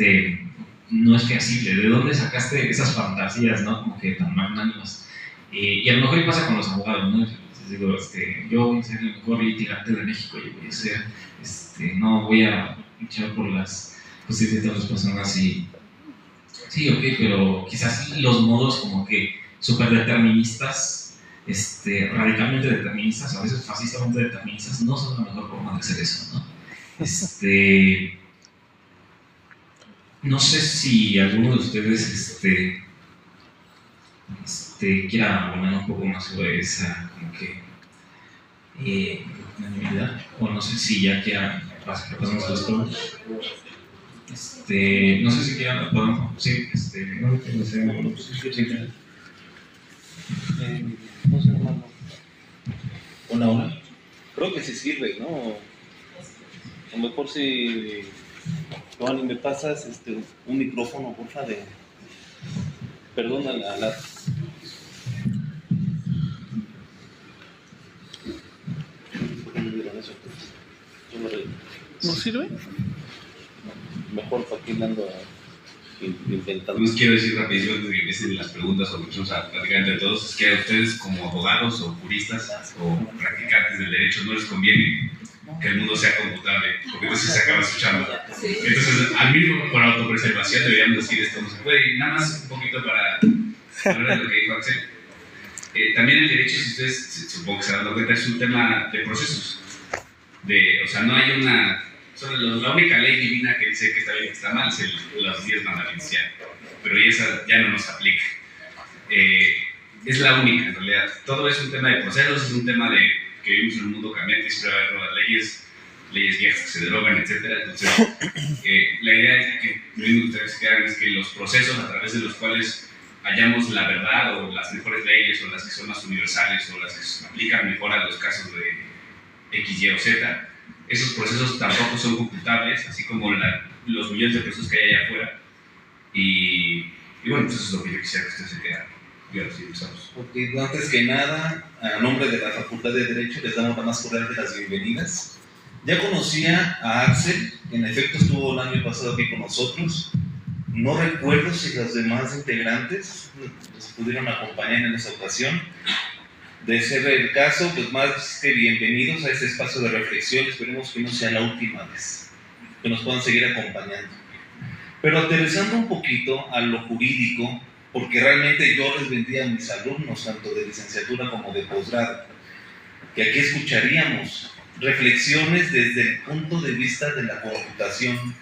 no es feasible. ¿De dónde sacaste esas fantasías, no? Como que tan magnánimas. Y a lo mejor pasa con los abogados, ¿no? Digo, yo voy a ser el mejor litigante de México, yo voy a ser, no voy a luchar por las justicia de todas las personas y sí, ok, pero quizás los modos como que súper deterministas, radicalmente deterministas, a veces fascistamente deterministas, no son la mejor forma de hacer eso, ¿no? No sé si alguno de ustedes quiera hablar un poco más sobre esa como que unanimidad, o no sé si ya quiera que pasemos a los todos. No sé si quieran, podemos, sí, no sé, no sé, hermano. Una hora. Creo que sí sirve, ¿no? A lo mejor si Giovanni me pasas un micrófono, porfa, perdona la ¿no sirve? Mejor para que ando intentando. Pues quiero decir rapidísimo antes de que empiecen las preguntas o empezamos a platicar entre todos, es que a ustedes como abogados o juristas o practicantes del derecho no les conviene que el mundo sea computable, porque entonces se acaba escuchando. Entonces, al mínimo por autopreservación deberíamos decir esto no se puede. Y nada más un poquito para hablar de lo que dijo Axel. También el derecho, si ustedes supongo que se han dado cuenta, es un tema de procesos. O sea, no hay una... la única ley divina que dice que está bien y que está mal es los 10 mandamientos ya. Pero esa ya no nos aplica. es la única en realidad. Todo es un tema de procesos, es un tema de que vivimos en un mundo cambiante, siempre va a haber nuevas leyes viejas que se derogan, etc. Entonces, la idea es que lo único que ustedes quieran es que los procesos a través de los cuales hallamos la verdad o las mejores leyes o las que son más universales o las que se aplican mejor a los casos de X, Y o Z, esos procesos tampoco son computables, así como los millones de procesos que hay allá afuera. Y bueno, pues eso es lo que yo quisiera que ustedes se quedaran. Y ahora sí empezamos. Ok, antes que nada, a nombre de la Facultad de Derecho les damos la más cordial de las bienvenidas. Ya conocía a Axel, en efecto estuvo el año pasado aquí con nosotros. No recuerdo si los demás integrantes nos pudieron acompañar en esa ocasión. De ser el caso, pues más que bienvenidos a este espacio de reflexión. Esperemos que no sea la última vez, que nos puedan seguir acompañando. Pero aterrizando un poquito a lo jurídico, porque realmente yo les vendía a mis alumnos, tanto de licenciatura como de posgrado, que aquí escucharíamos reflexiones desde el punto de vista de la computación,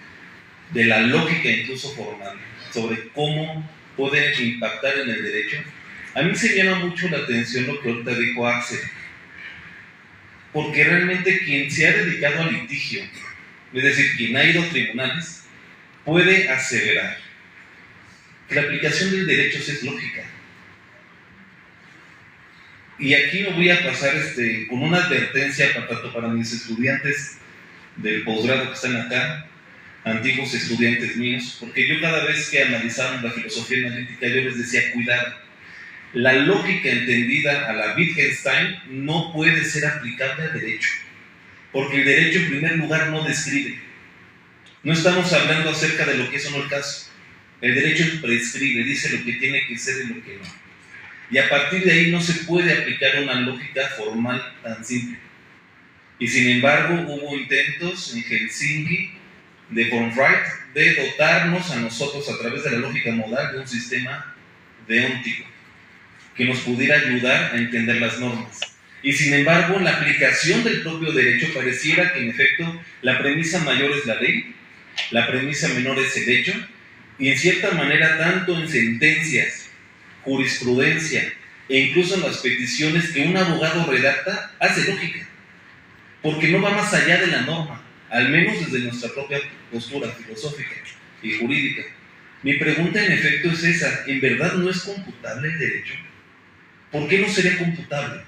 de la lógica incluso formal, sobre cómo puede impactar en el derecho. A mí se llama mucho la atención lo que ahorita dijo Axel, porque realmente quien se ha dedicado al litigio, es decir, quien ha ido a tribunales, puede aseverar que la aplicación del derecho es lógica. Y aquí me voy a pasar con una advertencia tanto para mis estudiantes del posgrado que están acá, antiguos estudiantes míos, porque yo cada vez que analizamos la filosofía analítica yo les decía, cuidado, la lógica entendida a la Wittgenstein no puede ser aplicable al derecho, porque el derecho en primer lugar no describe. No estamos hablando acerca de lo que es o no el caso. El derecho prescribe, dice lo que tiene que ser y lo que no. Y a partir de ahí no se puede aplicar una lógica formal tan simple. Y sin embargo hubo intentos en Helsinki de von Wright de dotarnos a nosotros a través de la lógica modal de un sistema deóntico que nos pudiera ayudar a entender las normas. Y sin embargo la aplicación del propio derecho pareciera que en efecto la premisa mayor es la ley, la premisa menor es el hecho, y en cierta manera tanto en sentencias, jurisprudencia e incluso en las peticiones que un abogado redacta hace lógica, porque no va más allá de la norma, al menos desde nuestra propia postura filosófica y jurídica. Mi pregunta en efecto es esa: ¿en verdad no es computable el derecho? ¿Por qué no sería computable?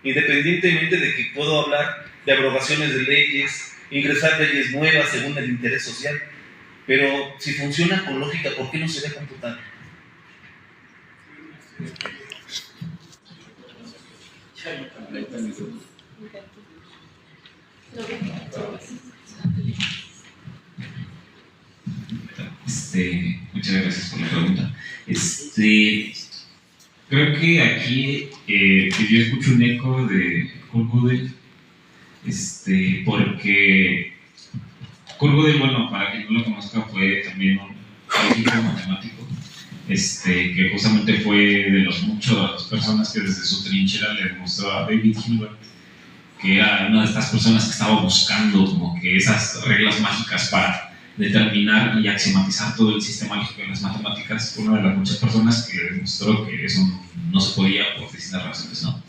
Independientemente de que puedo hablar de abrogaciones de leyes, ingresar leyes nuevas según el interés social, pero si funciona con lógica, ¿por qué no sería computable? Muchas gracias por la pregunta. Creo que aquí yo escucho un eco de Kurt Gödel, porque Kurt Gödel, bueno, para quien no lo conozca, fue también un físico matemático, que justamente fue de las muchas personas que desde su trinchera le demostró a David Hilbert que era una de estas personas que estaba buscando como que esas reglas mágicas para determinar y axiomatizar todo el sistema lógico de las matemáticas. Fue una de las muchas personas que demostró que eso no se podía por distintas razones, ¿no?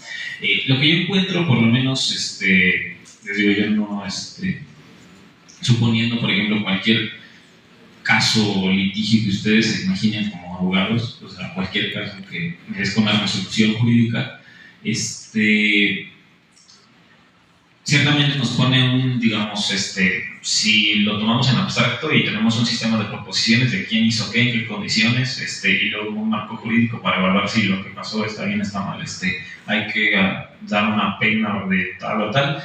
Lo que yo encuentro, por lo menos, les digo yo, no, suponiendo, por ejemplo, cualquier caso o litigio que ustedes se imaginen como abogados, o sea, cualquier caso que es con la resolución jurídica, ciertamente nos pone digamos, si lo tomamos en abstracto y tenemos un sistema de proposiciones de quién hizo qué, en qué condiciones, y luego un marco jurídico para evaluar si lo que pasó está bien o está mal, hay que dar una pena de tal o tal,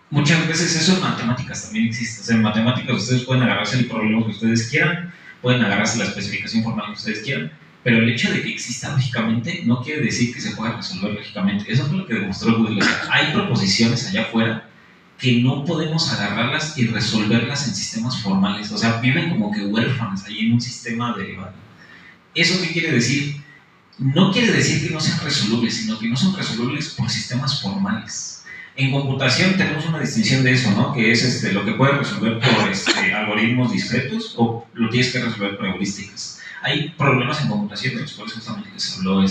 muchas veces eso en matemáticas también existe. O sea, en matemáticas ustedes pueden agarrarse el problema que ustedes quieran, pueden agarrarse la especificación formal que ustedes quieran, pero el hecho de que exista lógicamente no quiere decir que se pueda resolver lógicamente. Eso fue lo que demostró Gödel. O sea, hay proposiciones allá afuera que no podemos agarrarlas y resolverlas en sistemas formales. O sea, viven como que huérfanas ahí en un sistema derivado. ¿Eso qué quiere decir? No quiere decir que no sean resolubles, sino que no son resolubles por sistemas formales. En computación tenemos una distinción de eso, ¿no? Que es lo que puedes resolver por algoritmos discretos o lo tienes que resolver por heurísticas. hay problemas en computación, de los cuales justamente les habló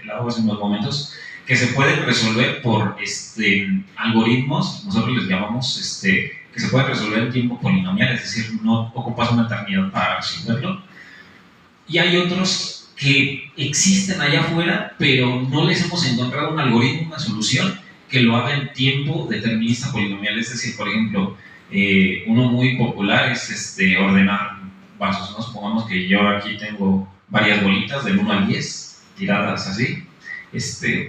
Lau hace unos momentos, que se pueden resolver por algoritmos, nosotros les llamamos, que se pueden resolver en tiempo polinomial, es decir, no ocupas una eternidad para resolverlo. Y hay otros que existen allá afuera, pero no les hemos encontrado un algoritmo, una solución que lo haga en tiempo determinista polinomial. Es decir, por ejemplo, uno muy popular es ordenar vasos, ¿no? Supongamos que yo aquí tengo varias bolitas del 1 al 10 tiradas así.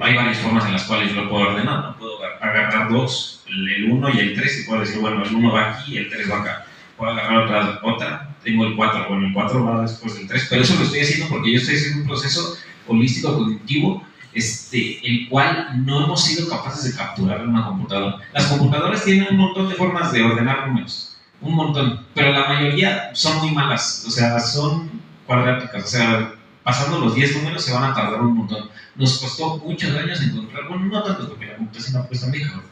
Hay varias formas en las cuales yo lo puedo ordenar, ¿no? Puedo agarrar dos, el 1 y el 3, y puedo decir, bueno, el 1 va aquí y el 3 va acá. Puedo agarrar otra, tengo el 4, bueno, el 4 va después del 3, pero eso lo estoy haciendo porque yo estoy haciendo un proceso holístico cognitivo, el cual no hemos sido capaces de capturar en una computadora. Las computadoras tienen un montón de formas de ordenar números, un montón, pero la mayoría son muy malas, o sea, son cuadráticas, o sea, pasando los 10 números se van a tardar un montón. Nos costó muchos años encontrar, bueno, no tanto porque la computación no cuesta vieja,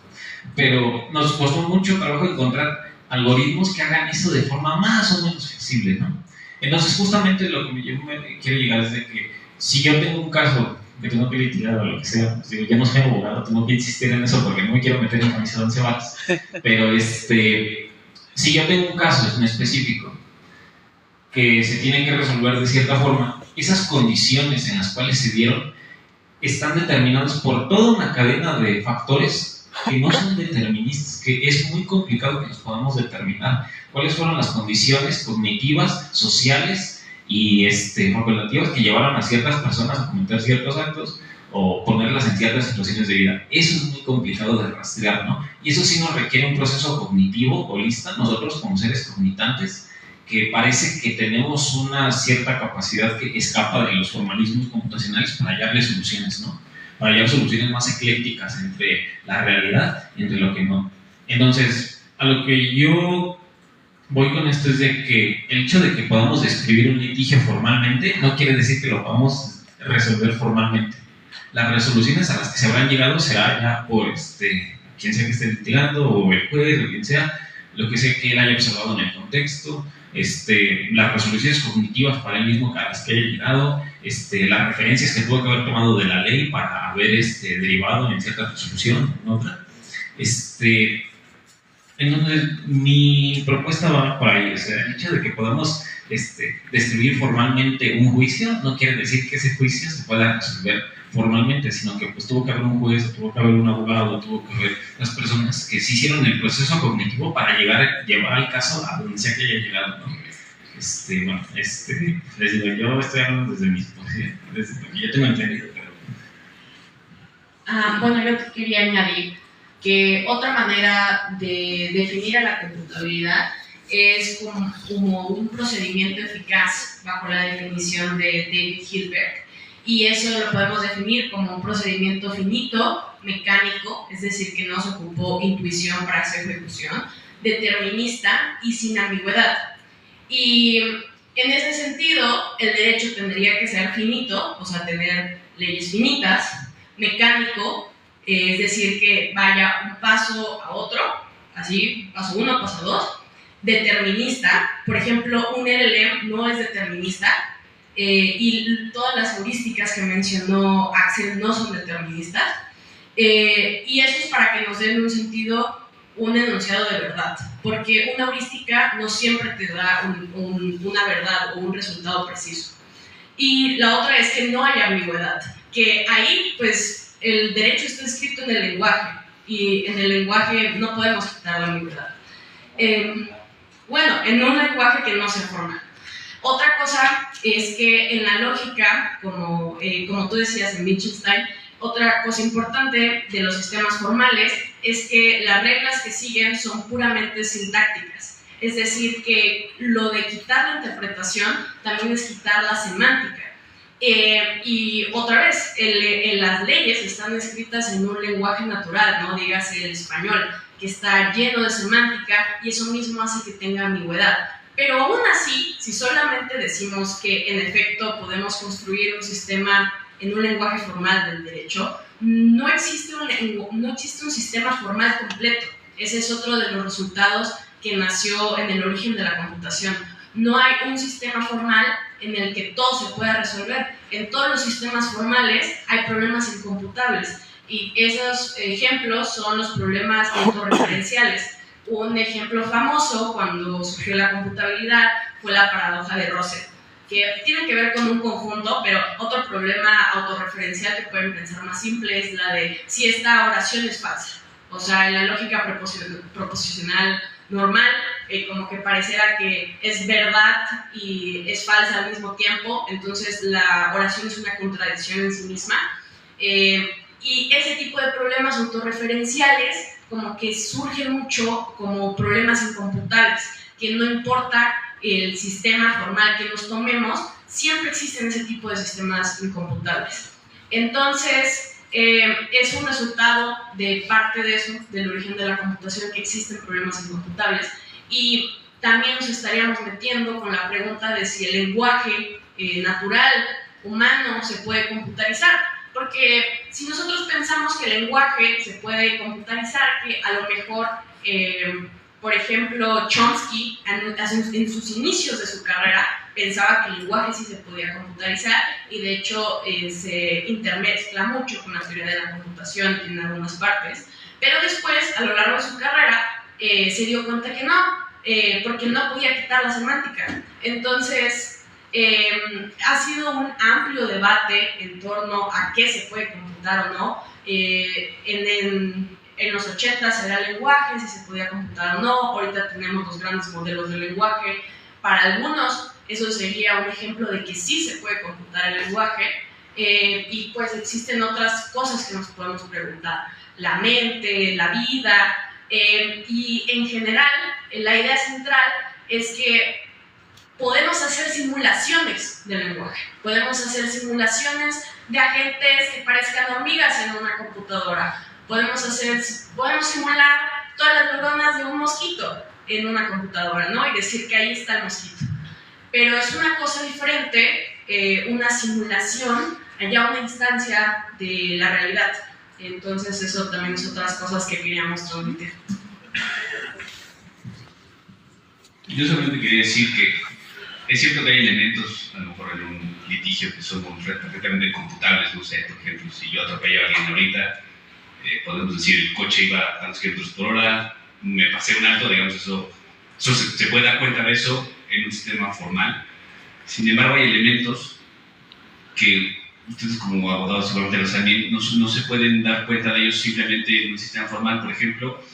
pero nos costó mucho trabajo encontrar algoritmos que hagan eso de forma más o menos flexible, ¿no? Entonces, justamente lo que yo me quiero llegar es de que si yo tengo un caso que tengo que litigar o lo que sea, digo, yo no soy abogado, tengo que insistir en eso porque no me quiero meter en camisa de 11 varas, pero si yo tengo un caso en específico que se tiene que resolver de cierta forma, esas condiciones en las cuales se dieron están determinadas por toda una cadena de factores que no son deterministas, que es muy complicado que los podamos determinar. ¿Cuáles fueron las condiciones cognitivas, sociales y facultativas que llevaron a ciertas personas a cometer ciertos actos o ponerlas en ciertas situaciones de vida? Eso es muy complicado de rastrear, ¿no? Y eso sí nos requiere un proceso cognitivo, holista, nosotros como seres cognitantes, que parece que tenemos una cierta capacidad que escapa de los formalismos computacionales para hallarle soluciones, ¿no? Para hallar soluciones más eclécticas entre la realidad y entre lo que no. Entonces, a lo que yo voy con esto es de que el hecho de que podamos describir un litigio formalmente no quiere decir que lo podamos resolver formalmente. Las resoluciones a las que se habrán llegado será ya por quien sea que esté litigando, o el juez, o quien sea, lo que sea que él haya observado en el contexto, las resoluciones cognitivas para él mismo a las que haya llegado, las referencias que tuvo que haber tomado de la ley para haber derivado en cierta resolución, en otra. Entonces, mi propuesta va por ahí, o sea, el hecho de que podamos describir formalmente un juicio no quiere decir que ese juicio se pueda resolver formalmente, sino que pues tuvo que haber un juez, tuvo que haber un abogado, tuvo que haber las personas que sí hicieron el proceso cognitivo para llevar al caso a donde sea que haya llegado, ¿no? Les digo, yo estoy hablando desde mi posición, desde lo que yo tengo entendido, pero... Bueno, yo quería añadir que otra manera de definir a la computabilidad es como un procedimiento eficaz bajo la definición de David Hilbert, y eso lo podemos definir como un procedimiento finito, mecánico, es decir, que no se ocupó intuición para su ejecución, determinista y sin ambigüedad. Y en ese sentido, el derecho tendría que ser finito, o sea, tener leyes finitas, mecánico, es decir, que vaya un paso a otro, así, paso 1, paso 2, determinista, por ejemplo, un LLM no es determinista, y todas las heurísticas que mencionó Axel no son deterministas, y eso es para que nos den un sentido, un enunciado de verdad, porque una heurística no siempre te da una verdad o un resultado preciso. Y la otra es que no hay ambigüedad, que ahí pues el derecho está escrito en el lenguaje, y en el lenguaje no podemos quitar la ambigüedad. Bueno, en un lenguaje que no se forma. Otra cosa es que en la lógica, como tú decías en Wittgenstein, otra cosa importante de los sistemas formales es que las reglas que siguen son puramente sintácticas. Es decir, que lo de quitar la interpretación también es quitar la semántica. Y otra vez, las leyes están escritas en un lenguaje natural, no dígase el español, que está lleno de semántica, y eso mismo hace que tenga ambigüedad. Pero aún así, si solamente decimos que en efecto podemos construir un sistema en un lenguaje formal del derecho, no existe un sistema formal completo. Ese es otro de los resultados que nació en el origen de la computación. no hay un sistema formal en el que todo se pueda resolver. En todos los sistemas formales hay problemas incomputables y esos ejemplos son los problemas autorreferenciales. Un ejemplo famoso cuando surgió la computabilidad fue la paradoja de Russell, que tiene que ver con un conjunto, pero otro problema autorreferencial que pueden pensar más simple es la de si esta oración es falsa. O sea, en la lógica proposicional normal, como que pareciera que es verdad y es falsa al mismo tiempo, entonces la oración es una contradicción en sí misma. Y ese tipo de problemas autorreferenciales como que surgen mucho como problemas incomputables, que no importa el sistema formal que nos tomemos, siempre existen ese tipo de sistemas incomputables. Entonces, es un resultado de parte de eso, del origen de la computación, que existen problemas incomputables. Y también nos estaríamos metiendo con la pregunta de si el lenguaje natural, humano, se puede computarizar. Porque si nosotros pensamos que el lenguaje se puede computarizar, que a lo mejor, por ejemplo, Chomsky, en sus inicios de su carrera, pensaba que el lenguaje sí se podía computarizar y de hecho se intermezcla mucho con la teoría de la computación en algunas partes, pero después, a lo largo de su carrera, se dio cuenta que no, porque no podía quitar la semántica. Entonces, ha sido un amplio debate en torno a qué se puede computar o no. En los 80 era el lenguaje, si se podía computar o no. Ahorita tenemos los grandes modelos de lenguaje. Para algunos, eso sería un ejemplo de que sí se puede computar el lenguaje. Y pues existen otras cosas que nos podemos preguntar. La mente, la vida. Y en general, la idea central es que podemos hacer simulaciones del lenguaje. Podemos hacer simulaciones de agentes que parezcan hormigas en una computadora. Podemos simular todas las neuronas de un mosquito en una computadora, ¿no? Y decir que ahí está el mosquito. Pero es una cosa diferente, una simulación, ya una instancia de la realidad. Entonces eso también es otras cosas que queríamos transmitir. Yo solamente quería decir que es cierto que hay elementos, a lo mejor en un litigio, que son perfectamente computables. No sé, por ejemplo, si yo atropello a alguien ahorita, podemos decir el coche iba a tantos kilómetros por hora, me pasé un alto, digamos, eso se puede dar cuenta de eso en un sistema formal. Sin embargo, hay elementos que ustedes como abogados seguramente lo saben bien, no se pueden dar cuenta de ellos simplemente en un sistema formal. Por ejemplo,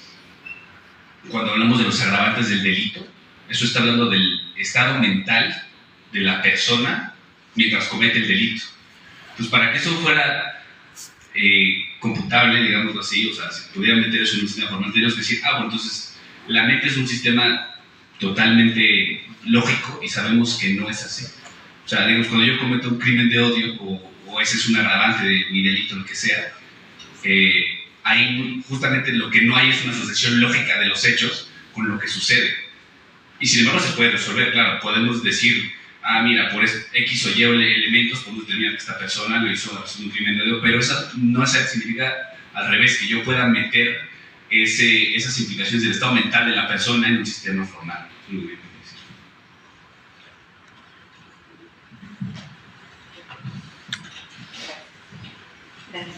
cuando hablamos de los agravantes del delito, eso está hablando del estado mental de la persona mientras comete el delito. Entonces, para que eso fuera computable, digámoslo así, o sea, si pudieran meter eso en un sistema formal, tendríamos que decir, bueno, entonces la mente es un sistema totalmente lógico y sabemos que no es así. O sea, digamos, cuando yo cometo un crimen de odio o ese es un agravante de mi delito, lo que sea, ahí justamente lo que no hay es una asociación lógica de los hechos con lo que sucede. Y sin embargo se puede resolver, claro, podemos decir, mira, por X o Y elementos podemos determinar que esta persona lo hizo un crimen de odio, pero eso no significa al revés, que yo pueda meter esas implicaciones del estado mental de la persona en un sistema formal. Muy bien. Gracias.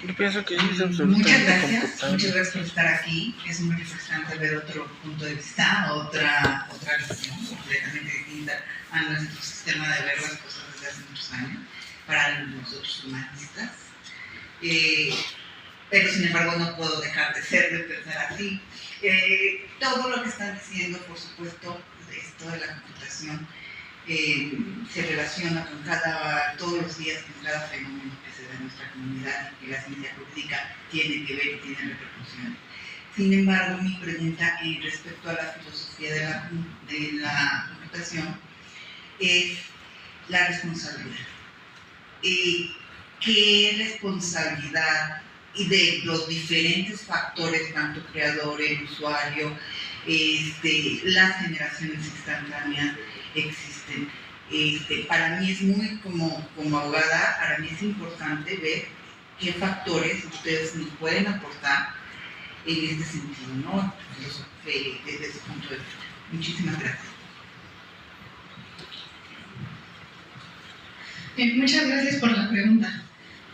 Yo pienso que es muchas gracias por estar aquí. Es muy refrescante ver otro punto de vista, otra visión completamente distinta a nuestro sistema de ver las cosas desde hace muchos años para nosotros humanistas. Pero sin embargo no puedo dejar de pensar así. Todo lo que están diciendo, por supuesto, esto de la computación se relaciona con todos los días con cada fenómeno que se da en nuestra comunidad y que la ciencia jurídica tiene que ver y tiene repercusiones. Sin embargo, mi pregunta respecto a la filosofía de la computación es la responsabilidad. ¿Qué responsabilidad y de los diferentes factores, tanto creador, el usuario, las generaciones instantáneas existen? Para mí es muy, como abogada, para mí es importante ver qué factores ustedes nos pueden aportar en este sentido, ¿no? Desde ese punto de vista. Muchísimas gracias. Muchas gracias por la pregunta.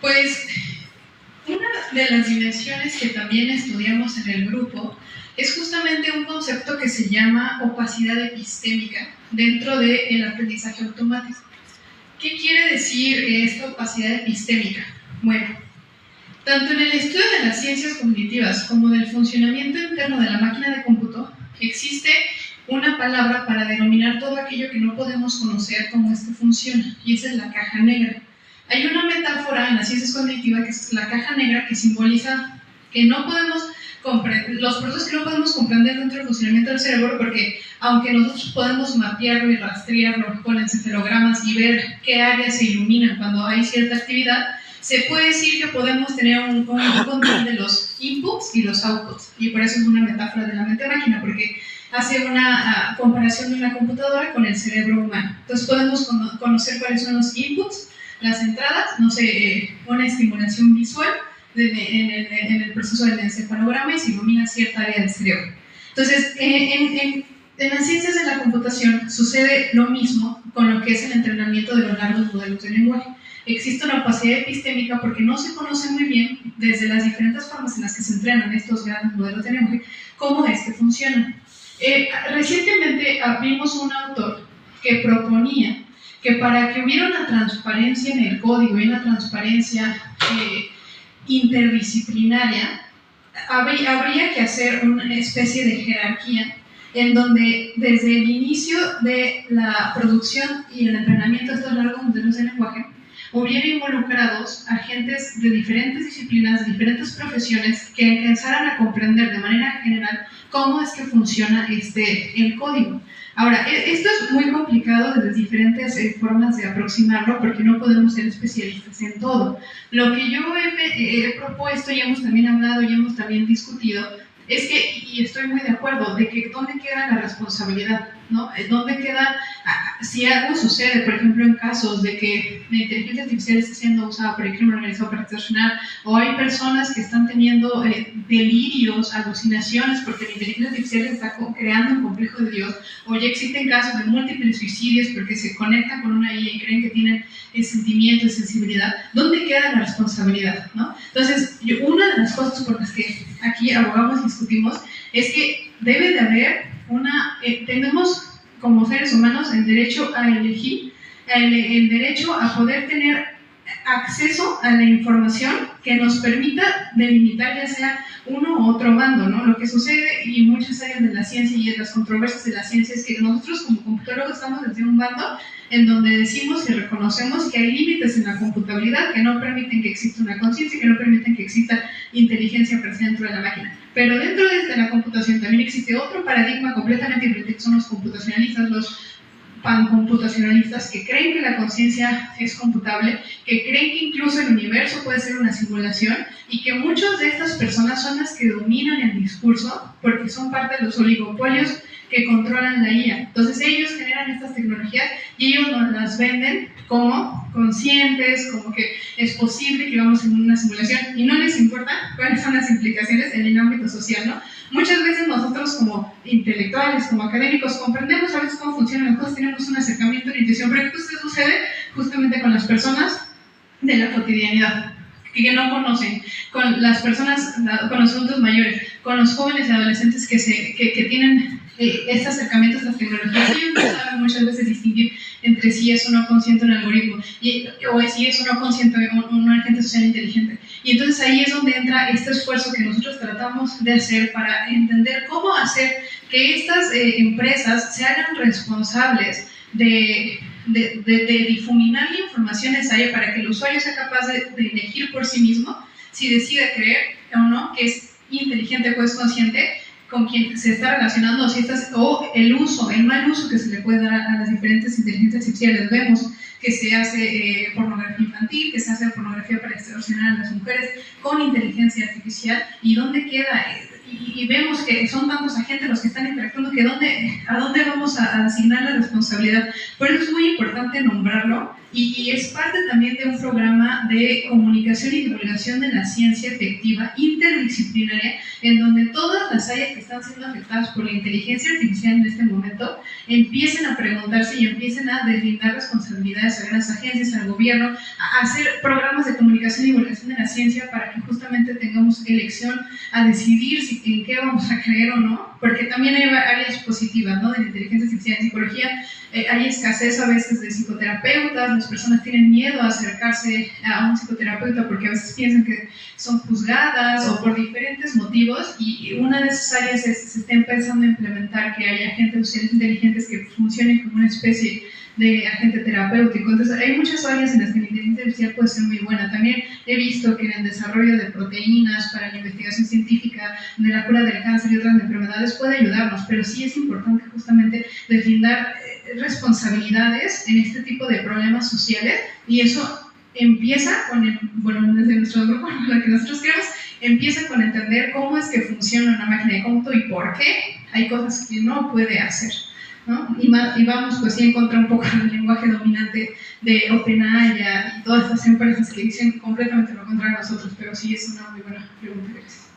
Pues una de las dimensiones que también estudiamos en el grupo es justamente un concepto que se llama opacidad epistémica dentro del aprendizaje automático. ¿Qué quiere decir esta opacidad epistémica? Bueno, tanto en el estudio de las ciencias cognitivas como del funcionamiento interno de la máquina de cómputo, existe una palabra para denominar todo aquello que no podemos conocer cómo es que funciona, y esa es la caja negra. Hay una metáfora en las ciencias cognitivas que es la caja negra, que simboliza que no podemos comprender, los procesos que no podemos comprender dentro del funcionamiento del cerebro, porque aunque nosotros podemos mapearlo y rastrearlo con encefalogramas y ver qué áreas se iluminan cuando hay cierta actividad, se puede decir que podemos tener un control de los inputs y los outputs, y por eso es una metáfora de la mente-máquina, porque hace una comparación de una computadora con el cerebro humano. Entonces podemos conocer cuáles son los inputs, las entradas, no sé, una estimulación visual en el proceso del encefalograma y se ilumina cierta área del cerebro. Entonces, en las ciencias de la computación sucede lo mismo con lo que es el entrenamiento de los largos modelos de lenguaje. Existe una opacidad epistémica porque no se conoce muy bien, desde las diferentes formas en las que se entrenan estos grandes modelos de lenguaje, cómo es que funcionan. Recientemente vimos un autor que proponía que para que hubiera una transparencia en el código y una transparencia interdisciplinaria, habría que hacer una especie de jerarquía en donde desde el inicio de la producción y el entrenamiento de estos largos modelos de lenguaje hubiera involucrados agentes de diferentes disciplinas, de diferentes profesiones, que alcanzaran a comprender de manera general cómo es que funciona el código. Ahora, esto es muy complicado desde diferentes formas de aproximarlo, porque no podemos ser especialistas en todo. Lo que yo he propuesto y hemos también hablado y hemos también discutido es que, y estoy muy de acuerdo, de que dónde queda la responsabilidad, ¿no? ¿Dónde queda, si algo sucede, por ejemplo, en casos de que la inteligencia artificial está siendo usada por el crimen organizado para extorsionar, o hay personas que están teniendo delirios, alucinaciones, porque la inteligencia artificial está creando un complejo de Dios, o ya existen casos de múltiples suicidios porque se conectan con una IA y creen que tienen sentimientos y sensibilidad, ¿dónde queda la responsabilidad, ¿no? Entonces, una de las cosas por las que aquí abogamos y discutimos es que debe de haber tenemos como seres humanos el derecho a elegir, el derecho a poder tener acceso a la información que nos permita delimitar ya sea uno u otro bando, ¿no? Lo que sucede y en muchas áreas de la ciencia y en las controversias de la ciencia es que nosotros como computólogos estamos desde un bando en donde decimos y reconocemos que hay límites en la computabilidad que no permiten que exista una conciencia, que no permiten que exista inteligencia presente dentro de la máquina. Pero dentro de la computación también existe otro paradigma completamente diferente, que son los computacionalistas, los pancomputacionalistas, que creen que la conciencia es computable, que creen que incluso el universo puede ser una simulación, y que muchas de estas personas son las que dominan el discurso porque son parte de los oligopolios que controlan la IA. Entonces ellos generan estas tecnologías y ellos nos las venden como conscientes, como que es posible que vamos en una simulación, y no les importa cuáles son las implicaciones en el ámbito social, ¿no? Muchas veces nosotros como intelectuales, como académicos, comprendemos a veces cómo funcionan las cosas, tenemos un acercamiento a la intuición, pero esto sucede justamente con las personas de la cotidianidad, que no conocen, con las personas, con los adultos mayores, con los jóvenes y adolescentes que tienen este acercamiento a estas tecnologías. Ellos no saben muchas veces distinguir entre si es o no consciente un algoritmo o si es o no consciente un agente social inteligente. Y entonces ahí es donde entra este esfuerzo que nosotros tratamos de hacer para entender cómo hacer que estas empresas se hagan responsables de difuminar la información necesaria para que el usuario sea capaz de elegir por sí mismo si decide creer o no que es inteligente o es consciente con quien se está relacionando, o el mal uso que se le puede dar a las diferentes inteligencias artificiales. Vemos que se hace pornografía infantil, que se hace pornografía para extorsionar a las mujeres con inteligencia artificial, y dónde queda, y vemos que son tantos agentes los que están interactuando que a dónde vamos a asignar la responsabilidad. Por eso es muy importante nombrarlo y es parte también de un programa de comunicación y divulgación de la ciencia efectiva interdisciplinaria, en donde todas las áreas que están siendo afectadas por la inteligencia artificial en este momento empiecen a preguntarse y empiecen a deslindar responsabilidades a grandes agencias, al gobierno, a hacer programas de comunicación y divulgación de la ciencia para que justamente tengamos elección a decidir si en qué vamos a creer o no, porque también hay áreas positivas, ¿no? De la inteligencia artificial en psicología. Hay escasez a veces de psicoterapeutas, las personas tienen miedo a acercarse a un psicoterapeuta porque a veces piensan que son juzgadas o por diferentes motivos, y una de esas áreas se está empezando a implementar que haya agentes sociales inteligentes que funcionen como una especie de agente terapéutico. Entonces hay muchas áreas en las que la inteligencia artificial puede ser muy buena. También he visto que en el desarrollo de proteínas para la investigación científica de la cura del cáncer y otras enfermedades puede ayudarnos, pero sí es importante justamente deslindar responsabilidades en este tipo de problemas sociales, y eso empieza con desde nuestro grupo, lo que nosotros creemos, empieza con entender cómo es que funciona una máquina de cómputo y por qué hay cosas que no puede hacer, ¿no? Y vamos pues sí en contra un poco del lenguaje dominante de OpenAI y todas estas empresas que dicen completamente lo contrario a nosotros, pero sí es una muy buena pregunta. Gracias.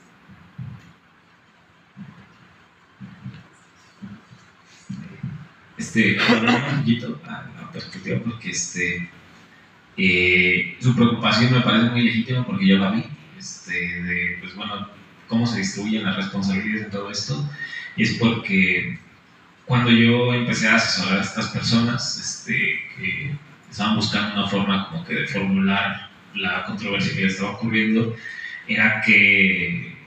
Un poquito a la perspectiva, porque su preocupación me parece muy legítima, porque yo la vi, de pues bueno, cómo se distribuyen las responsabilidades de todo esto, y es porque cuando yo empecé a asesorar a estas personas que estaban buscando una forma como que de formular la controversia que les estaba ocurriendo, era que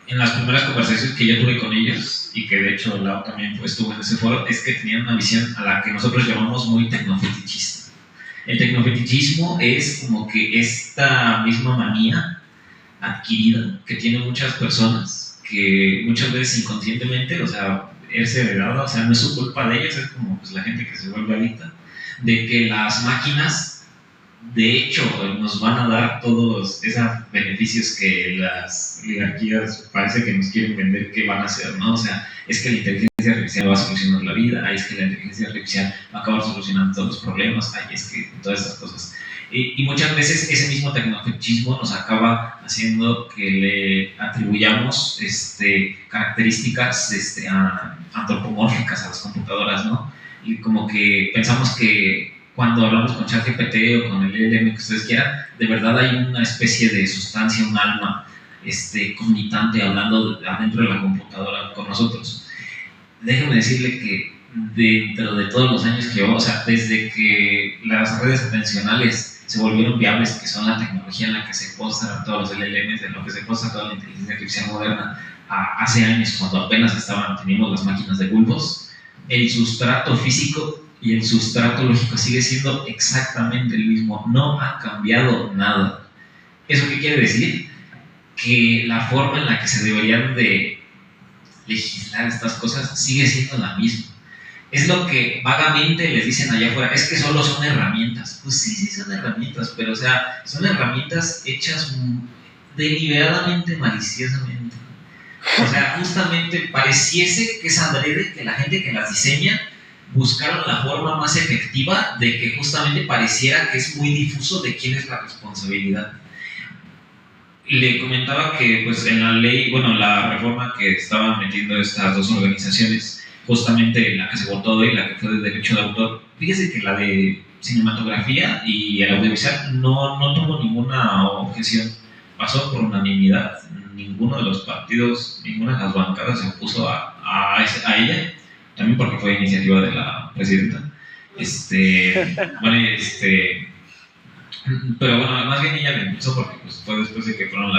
en las primeras conversaciones que yo tuve con ellos, y que de hecho Lau también estuvo en ese foro, es que tenían una visión a la que nosotros llamamos muy tecnofetichista. El tecnofetichismo es como que esta misma manía adquirida que tienen muchas personas, que muchas veces inconscientemente, o sea, es heredada, o sea, no es su culpa de ellos, es como pues, la gente que se vuelve adicta, de que las máquinas de hecho nos van a dar todos esos beneficios que las oligarquías parece que nos quieren vender que van a hacer, ¿no? O sea, es que la inteligencia artificial va a solucionar la vida, es que la inteligencia artificial va a acabar solucionando todos los problemas, es que todas estas cosas. Y muchas veces ese mismo tecnofetichismo nos acaba haciendo que le atribuyamos características antropomórficas a las computadoras, ¿no? Y como que pensamos que cuando hablamos con ChatGPT o con el LLM que ustedes quieran, de verdad hay una especie de sustancia, un alma cognitante hablando adentro de la computadora con nosotros. Déjenme decirle que dentro de todos los años que llevo, o sea, desde que las redes atencionales se volvieron viables, que son la tecnología en la que se postan todos los LLMs, en lo que se posta toda la inteligencia artificial moderna, hace años cuando apenas teníamos las máquinas de bulbos, el sustrato físico y el sustrato lógico sigue siendo exactamente el mismo, no ha cambiado nada. ¿Eso qué quiere decir? Que la forma en la que se deberían de legislar estas cosas sigue siendo la misma. Es lo que vagamente les dicen allá afuera, es que solo son herramientas. Pues sí son herramientas, pero o sea, son herramientas hechas deliberadamente, maliciosamente. O sea, justamente pareciese que es adrede que la gente que las diseña buscaron la forma más efectiva de que justamente pareciera que es muy difuso de quién es la responsabilidad. Le comentaba que pues en la ley, bueno, la reforma que estaban metiendo estas dos organizaciones, justamente la que se votó hoy, la que fue de derecho de autor, fíjese que la de cinematografía y el audiovisual no tuvo ninguna objeción, pasó por unanimidad, ninguno de los partidos, ninguna de las bancadas se opuso a ella, también porque fue iniciativa de la presidenta. Pero bueno, más bien ella le impulsó porque pues, fue después de que fueron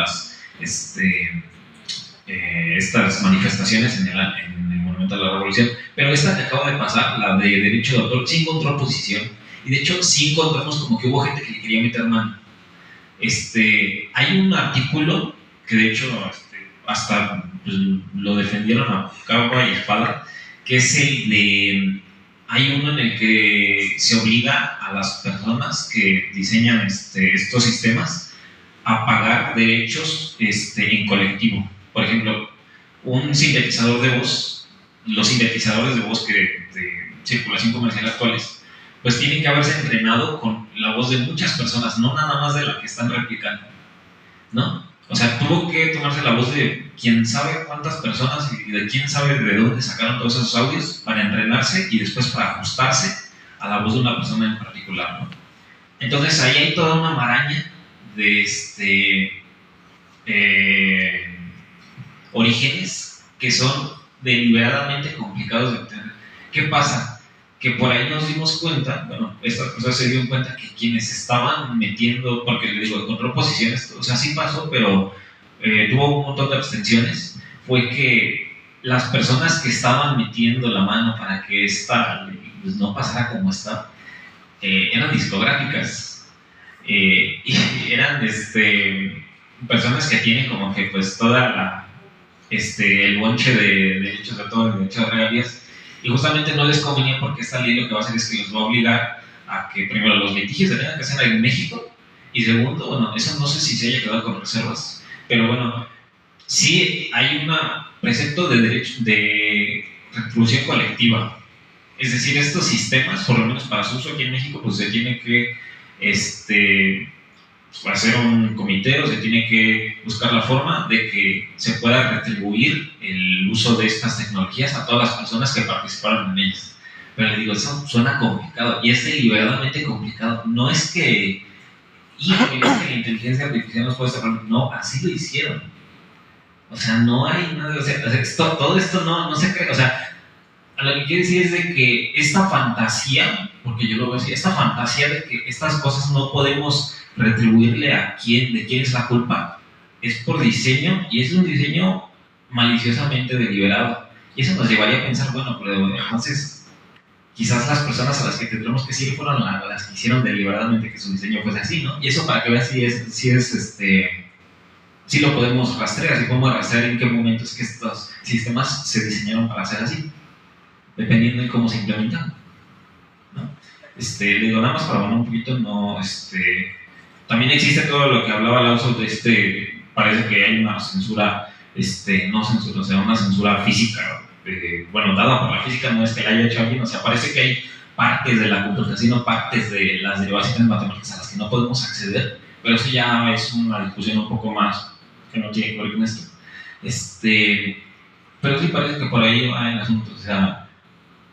estas manifestaciones en el Monumento a la Revolución. Pero esta que acaba de pasar, la de derecho de autor, sí encontró oposición. Y de hecho sí encontramos como que hubo gente que le quería meter mano. Hay un artículo que de hecho hasta pues, lo defendieron a capa y espada, que es el de, hay uno en el que se obliga a las personas que diseñan estos sistemas a pagar derechos en colectivo. Por ejemplo, un sintetizador de voz, los sintetizadores de voz de circulación comercial actuales, pues tiene que haberse entrenado con la voz de muchas personas, no nada más de la que están replicando, ¿no? O sea, tuvo que tomarse la voz de quién sabe cuántas personas y de quién sabe de dónde sacaron todos esos audios para entrenarse y después para ajustarse a la voz de una persona en particular, ¿no? Entonces ahí hay toda una maraña de orígenes que son deliberadamente complicados de obtener. ¿Qué pasa? Que por ahí nos dimos cuenta, bueno, estas personas se dieron cuenta que quienes estaban metiendo, porque le digo, encontró posiciones, o sea, sí pasó, pero tuvo un montón de abstenciones, fue que las personas que estaban metiendo la mano para que esta pues, no pasara como está, eran discográficas, y eran personas que tienen como que pues toda la el bonche de derechos de autor, de derechos de regalías, y justamente no les convenía porque esta ley lo que va a hacer es que los va a obligar a que primero los litigios se tengan que hacer en México, y segundo, bueno, eso no sé si se haya quedado con reservas, pero bueno, sí hay un precepto de derecho de retribución colectiva. Es decir, estos sistemas, por lo menos para su uso aquí en México, pues se tiene que hacer un comité o se tiene que buscar la forma de que se pueda retribuir el uso de estas tecnologías a todas las personas que participaron en ellas. Pero le digo, eso suena complicado y es deliberadamente complicado. No es que, híjole, es que la inteligencia artificial nos puede cerrar. No, así lo hicieron. O sea, no hay nada, o sea todo esto no se cree, o sea, a lo que quiero decir es de que esta fantasía, porque yo lo veo así, esta fantasía de que estas cosas no podemos retribuirle a quién, de quién es la culpa, es por diseño, y es un diseño maliciosamente deliberado. Y eso nos llevaría a pensar, bueno, pero entonces quizás las personas a las que tendremos que seguir fueron las que hicieron deliberadamente que su diseño fuese así, ¿no? Y eso para que veas si lo podemos rastrear, si podemos rastrear en qué momento es que estos sistemas se diseñaron para ser así, dependiendo de cómo se implementan, ¿no? Le digo, nada más para hablar un poquito, no, también existe todo lo que hablaba Lauso de parece que hay una censura, no censura, o sea, una censura física, bueno, dada por la física, no es que la haya hecho alguien, o sea, parece que hay partes de la computación o partes de las derivaciones matemáticas a las que no podemos acceder, pero eso ya es una discusión un poco más que no tiene que ver con esto. Pero sí parece que por ahí va el asunto, o sea,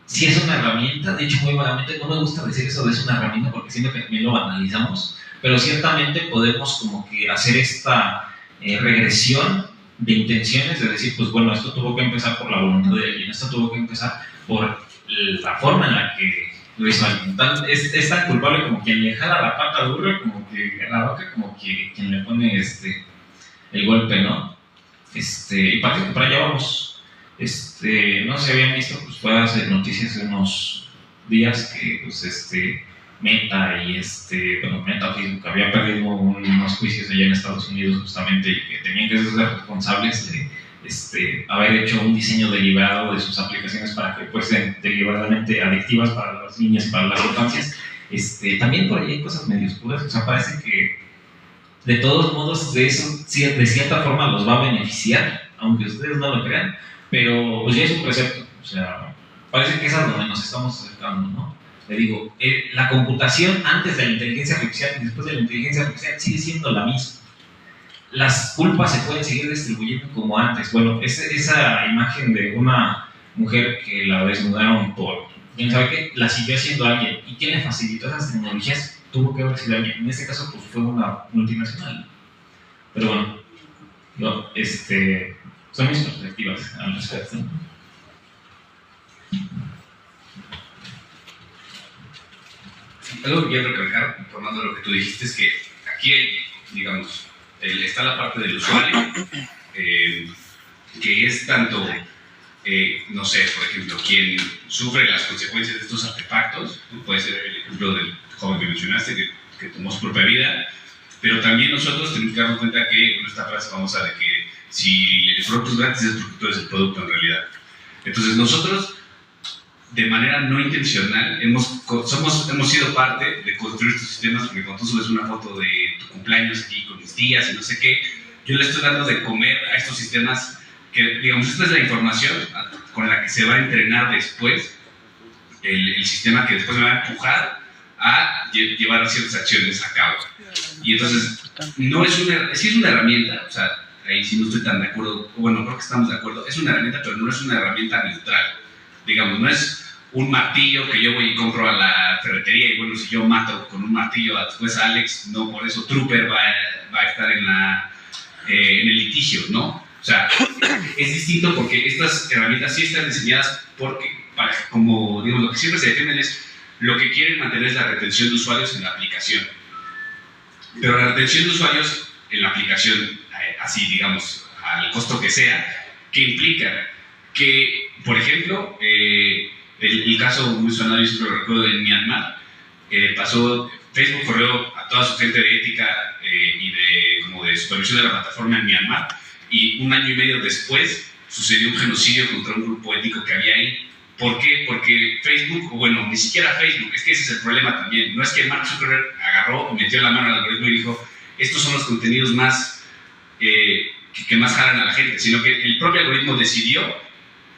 si es una herramienta, de hecho muy vagamente, no me gusta decir eso de es una herramienta porque siento que también lo banalizamos, pero ciertamente podemos como que hacer esta regresión de intenciones, de decir, pues bueno, esto tuvo que empezar por la voluntad de alguien, esto tuvo que empezar por la forma en la que lo hizo alguien. Es tan culpable como quien le jala la pata dura, como que la roca, como que quien le pone el golpe, ¿no? Y parece que para allá vamos. No se habían visto, pues fue hace noticias de unos días que pues Meta y Meta Facebook había perdido unos juicios allá en Estados Unidos justamente, y que tenían que ser responsables de haber hecho un diseño deliberado de sus aplicaciones para que fuesen deliberadamente adictivas para los niños y para las infancias. También por ahí hay cosas medio oscuras, o sea, parece que de todos modos de eso de cierta forma los va a beneficiar, aunque ustedes no lo crean, pero pues ya es un precepto, o sea, parece que es a donde nos estamos acercando, ¿no? Le digo, la computación antes de la inteligencia artificial y después de la inteligencia artificial sigue siendo la misma. Las culpas se pueden seguir distribuyendo como antes. Bueno, esa imagen de una mujer que la desnudaron por quién sabe qué, la siguió haciendo alguien. ¿Y quién le facilitó esas tecnologías? Tuvo que haber sido alguien. En este caso, pues fue una multinacional. Pero bueno, no, son mis perspectivas al respecto. Algo que quiero recalcar, tomando lo que tú dijiste, es que aquí hay, digamos, está la parte del usuario, que es tanto, no sé, por ejemplo, quien sufre las consecuencias de estos artefactos, puede ser el ejemplo del joven que mencionaste, que tomó su propia vida, pero también nosotros tenemos que darnos cuenta que en esta frase famosa de que si el producto es gratis es porque tú eres el producto en realidad. Entonces nosotros, de manera no intencional, hemos sido parte de construir estos sistemas, porque cuando tú subes una foto de tu cumpleaños aquí con mis tías y no sé qué, yo le estoy dando de comer a estos sistemas que, digamos, esta es la información con la que se va a entrenar después el sistema que después me va a empujar a llevar ciertas acciones a cabo. Y entonces, no es sí es una herramienta, o sea, ahí sí no estoy tan de acuerdo, bueno, creo que estamos de acuerdo, es una herramienta, pero no es una herramienta neutral. Digamos, no es un martillo que yo voy y compro a la ferretería y bueno, si yo mato con un martillo después a Alex, no por eso Trooper va a estar en el litigio, ¿no? O sea, es distinto porque estas herramientas sí están diseñadas como, digamos, lo que siempre se defienden es lo que quieren mantener es la retención de usuarios en la aplicación. Pero la retención de usuarios en la aplicación, así digamos, al costo que sea, que implica que, por ejemplo, el caso muy sonado, yo siempre lo recuerdo, en Myanmar, Facebook corrió a toda su gente de ética y de supervisión de la plataforma en Myanmar, y un año y medio después sucedió un genocidio contra un grupo étnico que había ahí. ¿Por qué? Porque Facebook, o bueno, ni siquiera Facebook, es que ese es el problema también. No es que Mark Zuckerberg agarró y metió la mano al algoritmo y dijo, estos son los contenidos más que más jalan a la gente, sino que el propio algoritmo decidió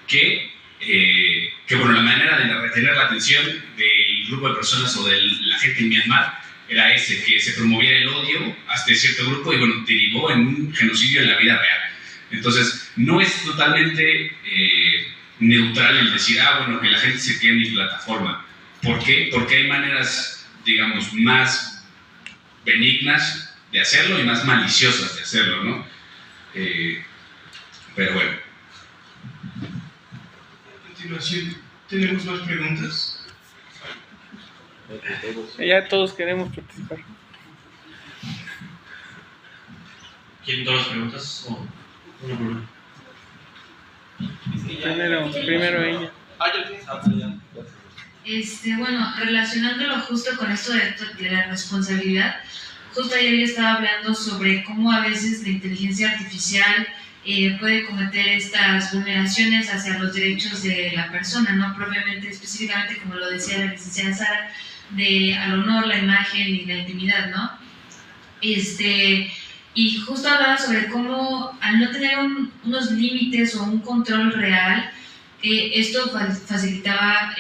que bueno, la manera de retener la atención del grupo de personas o de la gente en Myanmar era que se promoviera el odio hasta cierto grupo y bueno, derivó en un genocidio en la vida real. Entonces, no es totalmente neutral el decir, bueno, que la gente se quede en mi plataforma. ¿Por qué? Porque hay maneras, digamos, más benignas de hacerlo y más maliciosas de hacerlo, ¿no? Pero bueno. A continuación, ¿tenemos más preguntas? Ya todos queremos participar. ¿Quieren todas las preguntas o una por una? Primero ella. Bueno, relacionándolo justo con esto de la responsabilidad, justo ayer yo estaba hablando sobre cómo a veces la inteligencia artificial puede cometer estas vulneraciones hacia los derechos de la persona, ¿no? Propiamente, específicamente, como lo decía la licenciada Sara, al honor, la imagen y la intimidad, ¿no? Y justo hablaba sobre cómo al no tener unos límites o un control real, esto facilitaba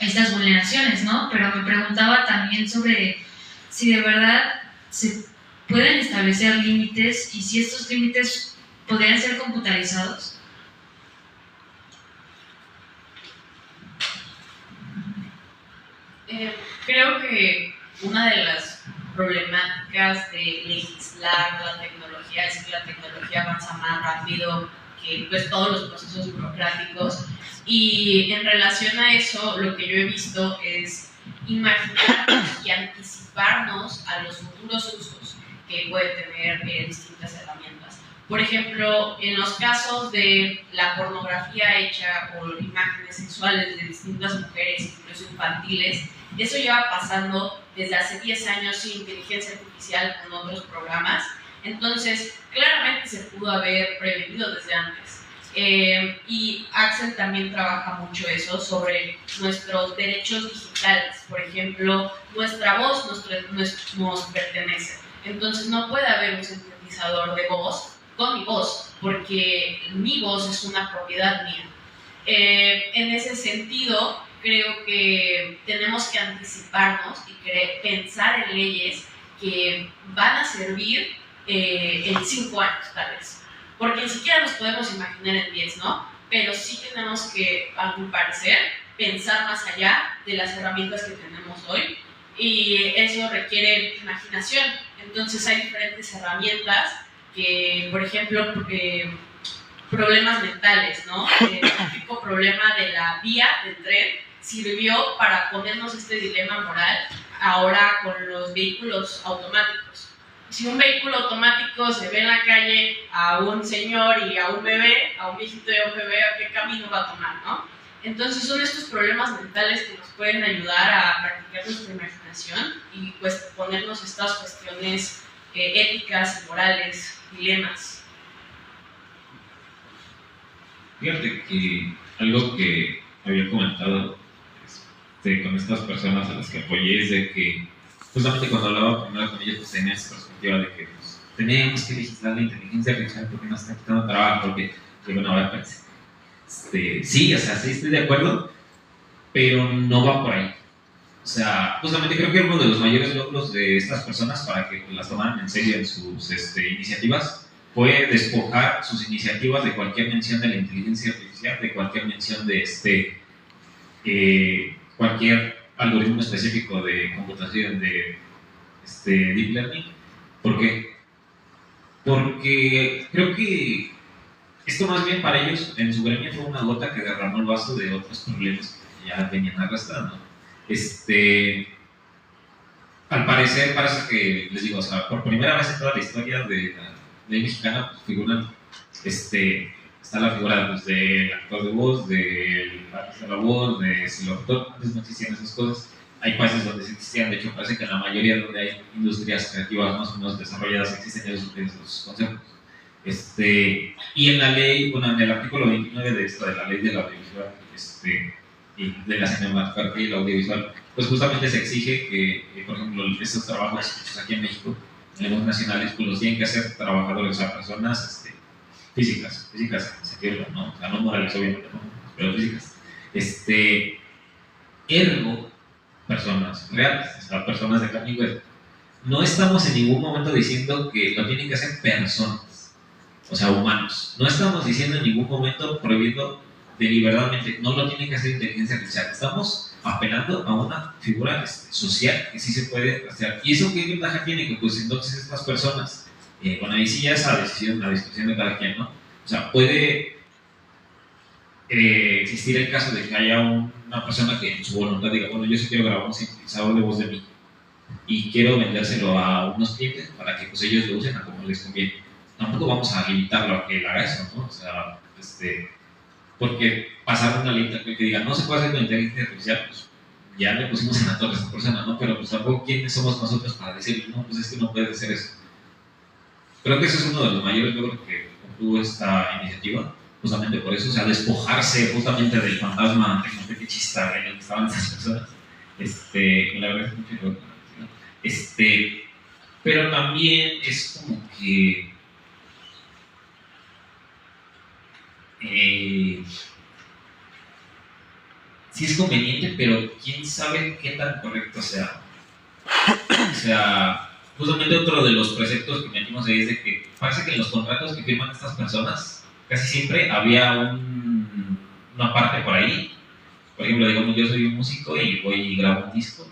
estas vulneraciones, ¿no? Pero me preguntaba también sobre si de verdad se pueden establecer límites y si estos límites podrían ser computarizados. Creo que una de las problemáticas de legislar la tecnología es que la tecnología avanza más rápido que pues, todos los procesos burocráticos, y en relación a eso lo que yo he visto es imaginarnos y anticiparnos a los futuros usos que puede tener distintas herramientas. Por ejemplo, en los casos de la pornografía hecha o imágenes sexuales de distintas mujeres, incluso infantiles, eso lleva pasando desde hace 10 años sin inteligencia artificial con otros programas. Entonces, claramente se pudo haber prevenido desde antes. Y Axel también trabaja mucho eso sobre nuestros derechos digitales. Por ejemplo, nuestra voz nos pertenece. Entonces, no puede haber un sintetizador de voz con mi voz, porque mi voz es una propiedad mía. En ese sentido, creo que tenemos que anticiparnos y pensar en leyes que van a servir en 5 años, tal vez. Porque ni siquiera nos podemos imaginar en 10, ¿no? Pero sí tenemos que, a mi parecer, pensar más allá de las herramientas que tenemos hoy, y eso requiere imaginación. Entonces hay diferentes herramientas que, por ejemplo, problemas mentales, ¿no? El típico problema de la vía del tren sirvió para ponernos este dilema moral ahora con los vehículos automáticos. Si un vehículo automático se ve en la calle a un señor y a un bebé, a un viejito y a un bebé, ¿a qué camino va a tomar, no? Entonces son estos problemas mentales que nos pueden ayudar a practicar nuestra imaginación y pues ponernos estas cuestiones éticas, morales, dilemas. Fíjate que algo que había comentado con estas personas a las que apoyé es de que justamente cuando hablaba primero con ellos pues tenía esa perspectiva de que pues, tenemos que legislar la inteligencia artificial porque nos está quitando trabajo, porque bueno, ahora pues, sí, o sea, sí estoy de acuerdo, pero no va por ahí. O sea, justamente creo que uno de los mayores logros de estas personas para que las tomaran en serio en sus iniciativas fue despojar sus iniciativas de cualquier mención de la inteligencia artificial, de cualquier mención de cualquier algoritmo específico de computación, de deep learning. ¿Por qué? Porque creo que esto más bien para ellos en su gremio fue una gota que derramó el vaso de otros problemas que ya venían arrastrando. Al parecer, parece que, les digo, o sea, por primera vez en toda la historia de la ley mexicana, pues, figuran, está la figura pues, del actor de voz, del artista de la voz, de si lo actor, antes no existían esas cosas. Hay países donde sí existían, de hecho, parece que en la mayoría donde hay industrias creativas más o menos desarrolladas existen esos conceptos. Y en la ley, bueno, en el artículo 29 de la ley de la audiovisual, y de la cinematografía y la audiovisual, pues justamente se exige que, por ejemplo, estos trabajos hechos aquí en México, en lenguas nacionales, pues los tienen que hacer trabajadores, o sea, personas físicas en sentido, ¿no? O sea, no morales, obviamente, ¿no? Pero físicas. Ergo, personas reales, o sea, personas de carne y hueso. No estamos en ningún momento diciendo que lo tienen que hacer personas, o sea, humanos. No estamos diciendo en ningún momento, prohibiendo deliberadamente, no lo tiene que hacer inteligencia artificial. Estamos apelando a una figura social que sí se puede hacer. ¿Y eso qué ventaja tiene? Que pues entonces estas personas, bueno, ahí sí ya es la discusión de cada quien, ¿no? O sea, puede existir el caso de que haya una persona que en su voluntad diga, bueno, yo sí quiero grabar un sintetizador de voz de mí y quiero vendérselo a unos clientes para que pues ellos lo usen a como les conviene. Tampoco vamos a limitarlo a que él haga eso, ¿no? O sea, porque pasar una ley que diga no se puede hacer con inteligencia artificial, pues ya le pusimos en la torre a esa persona, ¿no? Pero pues tampoco quiénes somos nosotros para decir, no, pues es que no puede ser eso. Creo que ese es uno de los mayores logros que obtuvo esta iniciativa, justamente por eso, o sea, despojarse justamente del fantasma tecnofetichista en el que estaban esas personas. La verdad es mucho logro, ¿no? Pero también es como que sí es conveniente, pero quién sabe qué tan correcto sea. O sea, justamente otro de los preceptos que metimos ahí es de que parece que en los contratos que firman estas personas casi siempre había una parte por ahí. Por ejemplo, digamos, yo soy un músico y voy y grabo un disco,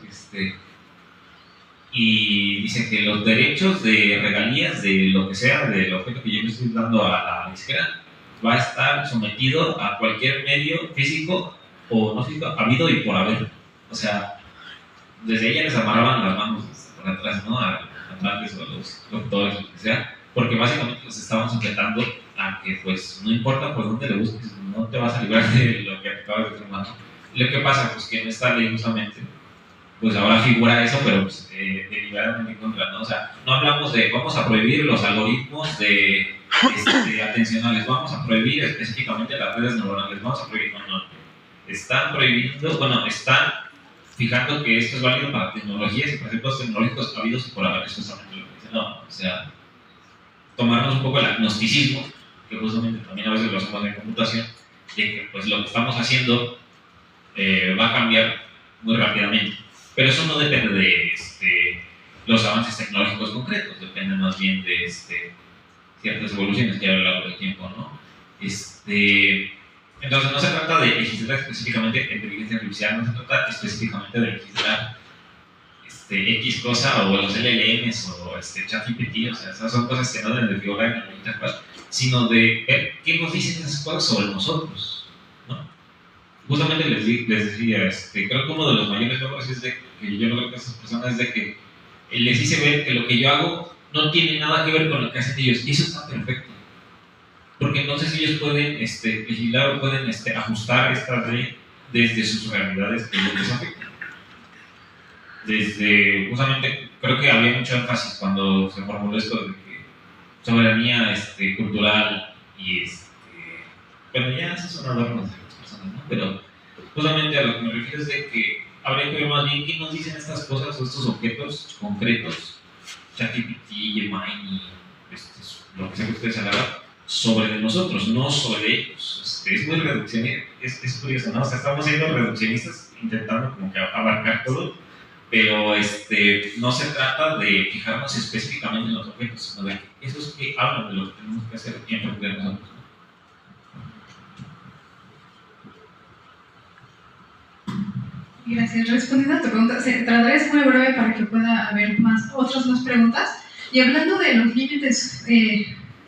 y dice que los derechos de regalías de lo que sea, del objeto que yo le estoy dando a la disquera, va a estar sometido a cualquier medio físico o no físico, habido y por haber. O sea, desde ella les amarraban las manos por atrás, ¿no? A cantantes o a los doctores, lo que sea, porque básicamente los estaban sujetando a que, pues, no importa por dónde le busques, no te vas a librar de lo que acabas de firmar. Lo que pasa, pues, que en esta ley justamente, pues ahora figura eso, pero pues, deliberadamente en contra, ¿no? O sea, no hablamos de vamos a prohibir los algoritmos de atencionales, vamos a prohibir específicamente las redes neuronales, vamos a prohibir, no. Están prohibiendo, bueno, están fijando que esto es válido para tecnologías y preceptos tecnológicos habidos y por haber, eso es lo que dice, no, o sea, tomarnos un poco el agnosticismo, que justamente también a veces lo hacemos en computación, de que pues lo que estamos haciendo va a cambiar muy rápidamente, pero eso no depende de los avances tecnológicos concretos, depende más bien de ciertas evoluciones que hay a lo largo del tiempo, ¿no? Entonces no se trata de legislar específicamente de inteligencia artificial, no se trata específicamente de legislar X cosa o los LLMs o ChatGPT, o sea, esas son cosas que no deben de figurar en la interfaz, sino de ver qué nos dicen esas cosas sobre nosotros, ¿no? Justamente les decía, creo que uno de los mayores logros es de que yo logro que esas personas es de que les hice ver que lo que yo hago no tiene nada que ver con lo que hacen ellos, y eso está perfecto, porque entonces ellos pueden legislar o pueden ajustar esta ley desde sus realidades que les afectan. Desde, justamente, creo que había mucho énfasis cuando se formuló esto de que soberanía cultural y bueno, ya esos son adornos de las personas, ¿no? Pero justamente a lo que me refiero es de que habría que ver más bien qué nos dicen estas cosas o estos objetos concretos, ChatGPT, Gemini, lo que sea que ustedes hagan, sobre nosotros, no sobre ellos. Es muy reduccionista, es curioso, ¿no? O sea, estamos siendo reduccionistas, intentando como que abarcar todo, pero no se trata de fijarnos específicamente en los objetos, sino de esos que hablan de lo que tenemos que hacer y emprender nosotros. Gracias. Respondiendo a tu pregunta, trataré de ser muy breve para que pueda haber otras más preguntas. Y hablando de los límites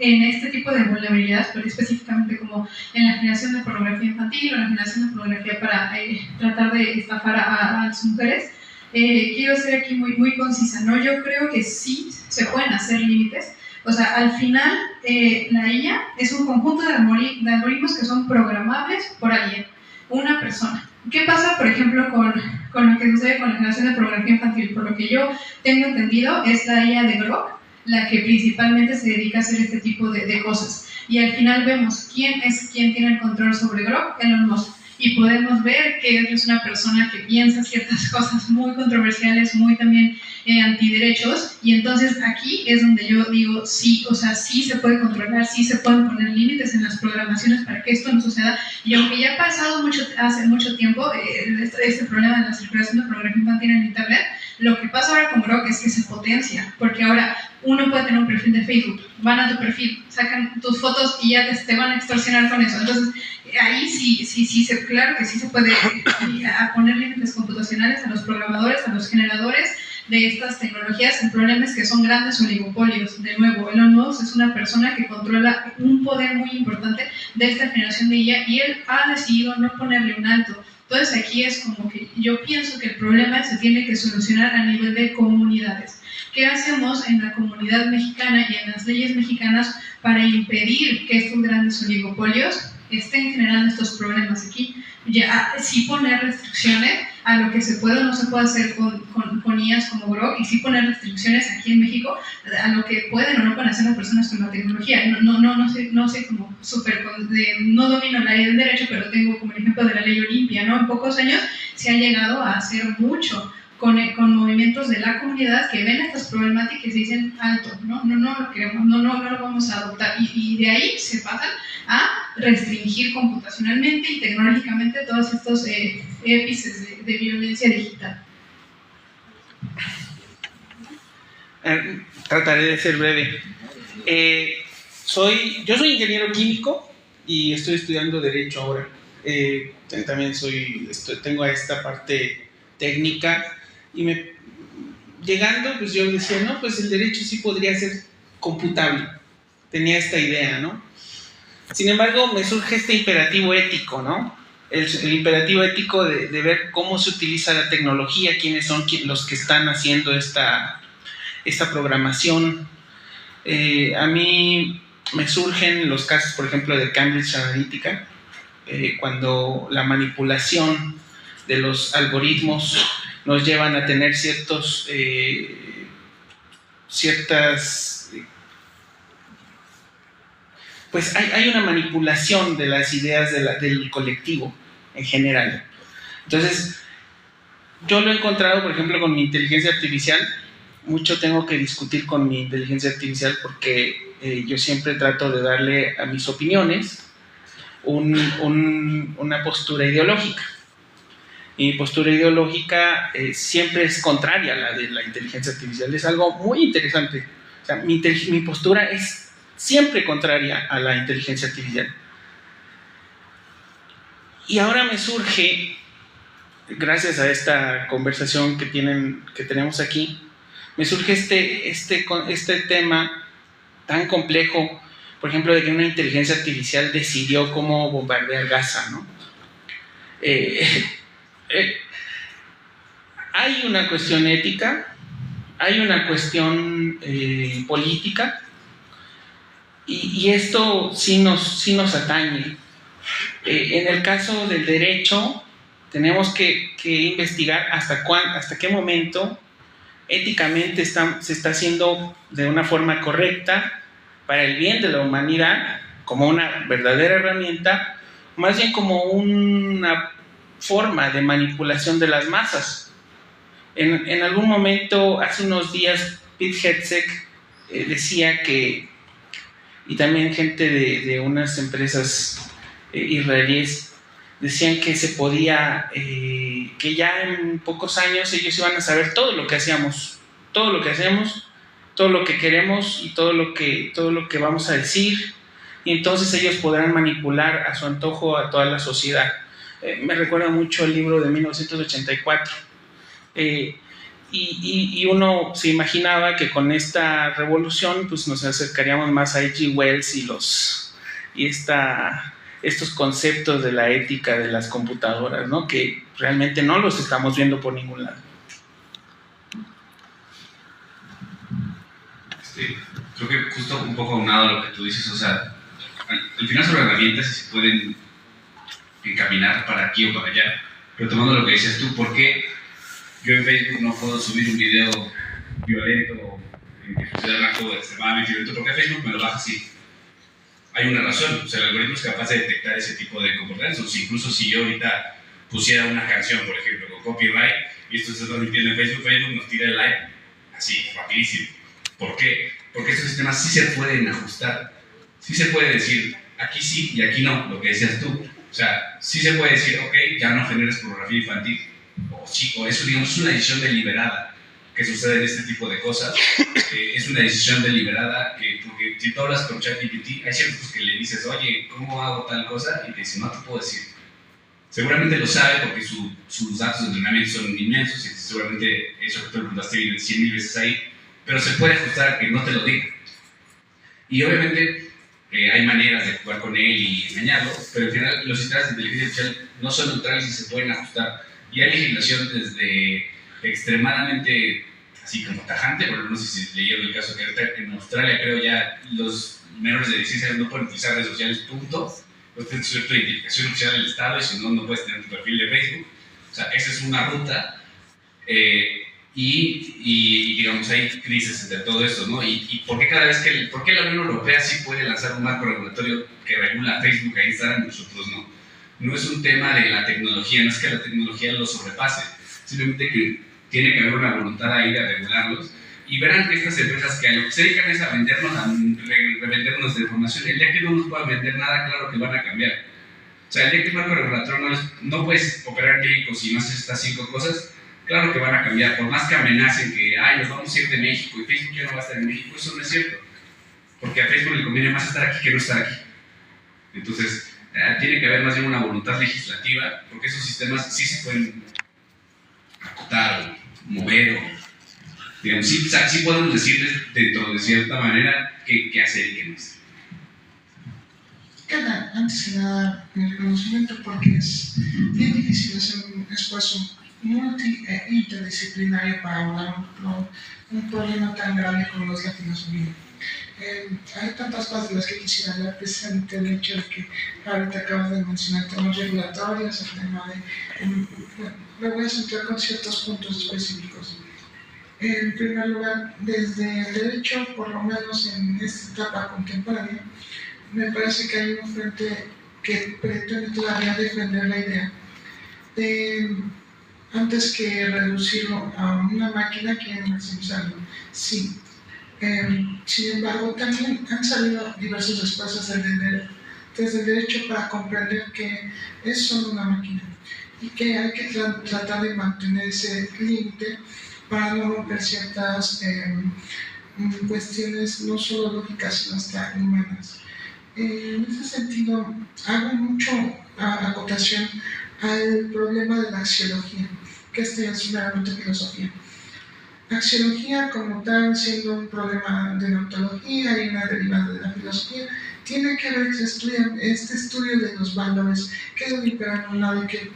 en este tipo de vulnerabilidades, pero específicamente como en la generación de pornografía infantil o la generación de pornografía para tratar de estafar a las mujeres, quiero ser aquí muy concisa, ¿no? Yo creo que sí se pueden hacer límites. O sea, al final, la IA es un conjunto de algoritmos que son programables por alguien, una persona. ¿Qué pasa, por ejemplo, con lo que sucede con la generación de pornografía infantil? Por lo que yo tengo entendido, es la IA de Grok la que principalmente se dedica a hacer este tipo de cosas. Y al final vemos quién tiene el control sobre Grok, Elon Musk. Y podemos ver que es una persona que piensa ciertas cosas muy controversiales, muy también antiderechos, y entonces aquí es donde yo digo, sí, o sea, sí se puede controlar, sí se pueden poner límites en las programaciones para que esto no suceda, y aunque ya ha pasado hace mucho tiempo este problema de la circulación de pornografía infantil en internet, lo que pasa ahora con Grok es que se potencia, porque ahora uno puede tener un perfil de Facebook, van a tu perfil, sacan tus fotos y ya te van a extorsionar con eso. Entonces, ahí sí, claro que sí se puede poner límites computacionales a los programadores, a los generadores de estas tecnologías. El problema es que son grandes oligopolios. De nuevo, Elon Musk es una persona que controla un poder muy importante de esta generación de IA y él ha decidido no ponerle un alto. Entonces, aquí es como que yo pienso que el problema se tiene que solucionar a nivel de comunidades. ¿Qué hacemos en la comunidad mexicana y en las leyes mexicanas para impedir que estos grandes oligopolios estén generando estos problemas aquí? Ya, sí poner restricciones a lo que se puede o no se puede hacer con IAs como Grok, y sí poner restricciones aquí en México a lo que pueden o no pueden hacer las personas con la tecnología. No sé como no domino la ley del derecho, pero tengo como el ejemplo de la ley Olimpia, ¿no? En pocos años se ha llegado a hacer mucho con movimientos de la comunidad que ven estas problemáticas y dicen alto, no lo queremos, no lo vamos a adoptar, y de ahí se pasan a restringir computacionalmente y tecnológicamente todos estos épicos de violencia digital. Trataré de ser breve. Yo soy ingeniero químico y estoy estudiando Derecho ahora. También tengo esta parte técnica. Y llegando, pues yo decía, no, pues el derecho sí podría ser computable. Tenía esta idea, ¿no? Sin embargo, me surge este imperativo ético, ¿no? El imperativo ético de ver cómo se utiliza la tecnología, quiénes son los que están haciendo esta programación. A mí me surgen los casos, por ejemplo, de Cambridge Analytica, cuando la manipulación de los algoritmos nos llevan a tener ciertas pues hay una manipulación de las ideas del colectivo en general. Entonces, yo lo he encontrado, por ejemplo, con mi inteligencia artificial. Mucho tengo que discutir con mi inteligencia artificial porque yo siempre trato de darle a mis opiniones una postura ideológica. Mi postura ideológica siempre es contraria a la de la inteligencia artificial. Es algo muy interesante. O sea, mi postura es siempre contraria a la inteligencia artificial. Y ahora me surge, gracias a esta conversación que tenemos aquí, me surge este tema tan complejo, por ejemplo, de que una inteligencia artificial decidió cómo bombardear Gaza, ¿no? Hay una cuestión ética, hay una cuestión política, y esto sí nos atañe. En el caso del derecho, tenemos que investigar hasta qué momento éticamente se está haciendo de una forma correcta para el bien de la humanidad, como una verdadera herramienta, más bien como una forma de manipulación de las masas. En algún momento, hace unos días, Pete Hegseth decía que y también gente de unas empresas israelíes decían que se podía, que ya en pocos años ellos iban a saber todo lo que hacemos, todo lo que hacemos, todo lo que queremos y todo lo que vamos a decir, y entonces ellos podrán manipular a su antojo a toda la sociedad. Me recuerda mucho el libro de 1984, y uno se imaginaba que con esta revolución pues nos acercaríamos más a H.G. Wells y estos conceptos de la ética de las computadoras, ¿no? Que realmente no los estamos viendo por ningún lado. Creo que justo un poco aunado a lo que tú dices, o sea, al final son herramientas y se pueden encaminar para aquí o para allá. Pero tomando lo que dices tú, ¿por qué yo en Facebook no puedo subir un video violento o de algo extremadamente violento? ¿Por qué Facebook me lo baja así? Hay una razón, o sea, el algoritmo es capaz de detectar ese tipo de comportamientos. Incluso si yo ahorita pusiera una canción, por ejemplo, con copyright, y esto se está transmitiendo en Facebook, Facebook nos tira el like así, rapidísimo. ¿Por qué? Porque estos sistemas sí se pueden ajustar. Sí se puede decir, aquí sí y aquí no, lo que decías tú. O sea, sí se puede decir, ok, ya no generes pornografía infantil. O sí, o eso, digamos, es una decisión deliberada que sucede en este tipo de cosas. Es una decisión deliberada porque si tú hablas con ChatGPT, hay ciertos que le dices, oye, ¿cómo hago tal cosa? Y te dice, no te puedo decir. Seguramente lo sabe porque sus datos de entrenamiento son inmensos y seguramente eso que tú le preguntaste 100,000 veces ahí, pero se puede ajustar a que no te lo diga. Y obviamente hay maneras de jugar con él y engañarlo, pero al final los sistemas de inteligencia artificial no son neutrales y se pueden ajustar. Y hay legislación desde extremadamente así como tajante, por no sé si leyeron el caso que en Australia creo ya los menores de 16 años no pueden utilizar redes sociales, punto. Pues tienes tu identificación oficial del Estado y si no, no puedes tener tu perfil de Facebook. O sea, esa es una ruta. Y digamos, hay crisis entre todo esto, ¿no? Y ¿por qué cada vez por qué la Unión Europea sí puede lanzar un marco regulatorio que regula a Facebook e Instagram y nosotros no? No es un tema de la tecnología, no es que la tecnología lo sobrepase, simplemente que tiene que haber una voluntad ahí de regularlos. Y verán que estas empresas que a lo que se dedican es a vendernos, a revendernos de información, el día que no nos puedan vender nada, claro que van a cambiar. O sea, el día que el marco regulatorio no puedes operar en México si no haces estas 5 cosas, claro que van a cambiar. Por más que amenacen que, nos vamos a ir de México y Facebook ya no va a estar en México, eso no es cierto. Porque a Facebook le conviene más estar aquí que no estar aquí. Entonces, tiene que haber más bien una voluntad legislativa, porque esos sistemas sí se pueden acotar o mover o, digamos, sí podemos decirles dentro de cierta manera qué hacer y qué no hacer. ¿Qué tal? Antes que nada, mi reconocimiento porque es bien difícil hacer un esfuerzo multi e interdisciplinario para abordar un problema tan grave como los latinos viven. Hay tantas cosas de las que quisiera hablar, precisamente el hecho de que ahorita acabas de mencionar temas regulatorios, el tema de... me voy a centrar con ciertos puntos específicos. En primer lugar, desde el derecho, por lo menos en esta etapa contemporánea, me parece que hay un frente que pretende todavía defender la idea de, antes que reducirlo a una máquina, quieren maximizarlo. Sí. Sin embargo, también han salido diversas respuestas desde el derecho para comprender que es solo una máquina y que hay que tratar de mantener ese límite para no romper ciertas cuestiones no solo lógicas sino hasta humanas. En ese sentido, hago mucho acotación al problema de la axiología, que esto ya es meramente filosofía. Axiología como tal, siendo un problema de la ontología y una derivada de la filosofía, tiene que ver este estudio de los valores que deben imperar en un lado y que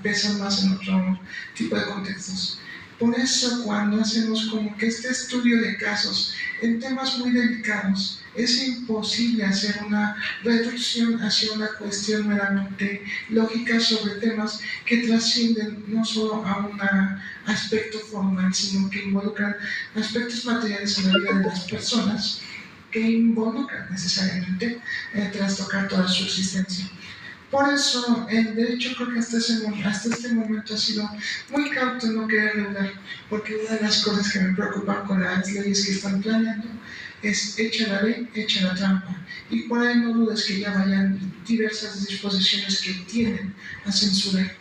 pesan más en otro tipo de contextos. Por eso, cuando hacemos como que este estudio de casos en temas muy delicados, es imposible hacer una reducción hacia una cuestión meramente lógica sobre temas que trascienden no solo a un aspecto formal, sino que involucran aspectos materiales en la vida de las personas, que involucran necesariamente trastocar toda su existencia. Por eso, el derecho creo que hasta este momento ha sido muy cauto en no querer regular, porque una de las cosas que me preocupan con las leyes que están planeando es hecha la ley, hecha la trampa. Y por ahí no dudes que ya vayan diversas disposiciones que tienden a censurar.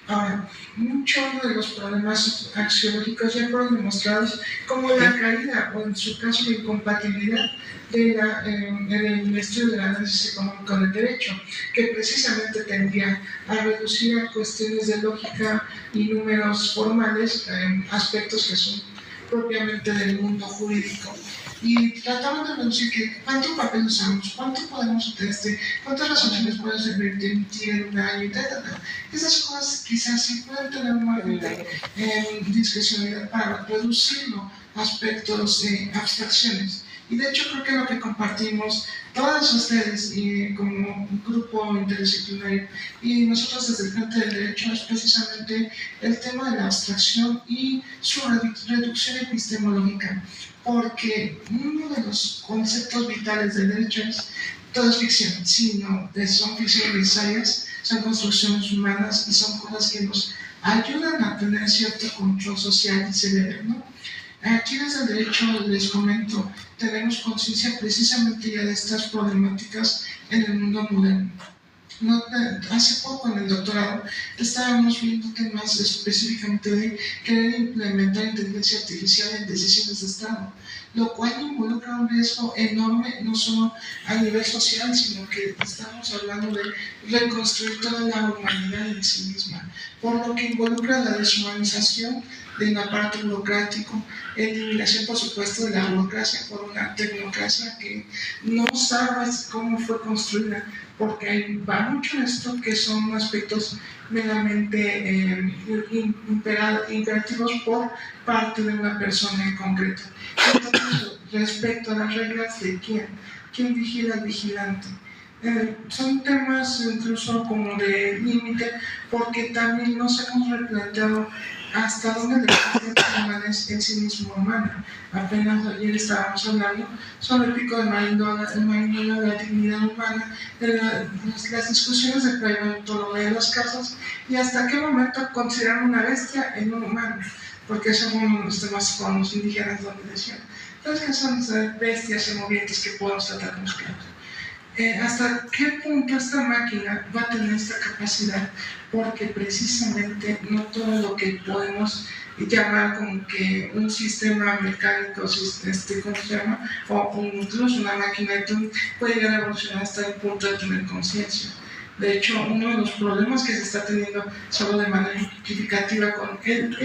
Ahora, muchos de los problemas axiológicos ya fueron demostrados como la caída o en su caso la incompatibilidad del estudio del análisis económico del derecho, que precisamente tendía a reducir a cuestiones de lógica y números formales, aspectos que son propiamente del mundo jurídico. Y tratamos de reducir que cuánto papel usamos, cuánto podemos cuántas resoluciones podemos emitir en un año y tal. Esas cosas quizás sí pueden tener un margen de discrecionalidad para reducirlo a aspectos de abstracciones. Y de hecho creo que lo que compartimos todos ustedes como un grupo interdisciplinario y nosotros desde el Frente del Derecho es precisamente el tema de la abstracción y su reducción epistemológica, porque uno de los conceptos vitales del derecho es todo es ficción, sino son ficciones necesarias, son construcciones humanas y son cosas que nos ayudan a tener cierto control social y severo, ¿no? Aquí desde el derecho les comento, tenemos conciencia precisamente ya de estas problemáticas en el mundo moderno. Hace poco en el doctorado estábamos viendo temas específicamente de querer implementar inteligencia artificial en decisiones de Estado, lo cual involucra un riesgo enorme, no solo a nivel social, sino que estamos hablando de reconstruir toda la humanidad en sí misma, por lo que involucra la deshumanización del aparato burocrático, eliminación por supuesto de la burocracia por una tecnocracia que no sabes cómo fue construida, porque va mucho en esto que son aspectos meramente imperativos por parte de una persona en concreto. Entonces, respecto a las reglas de quién vigila al vigilante, son temas incluso como de límite, porque también nos hemos replanteado hasta dónde la existencia humana es en sí mismo humana. Apenas ayer estábamos hablando sobre el pico de Marindola, de la dignidad humana, de las discusiones de paleontología de las casas y hasta qué momento considerar una bestia en un humano, porque según los temas con los indígenas donde decían, entonces que son bestias semovientes que podemos tratar como esclavos. ¿Hasta qué punto esta máquina va a tener esta capacidad? Porque precisamente no todo lo que podemos llamar como que un sistema mecánico, ¿cómo se llama? O incluso una máquina puede llegar a evolucionar hasta el punto de tener conciencia. De hecho, uno de los problemas que se está teniendo solo de manera significativa con el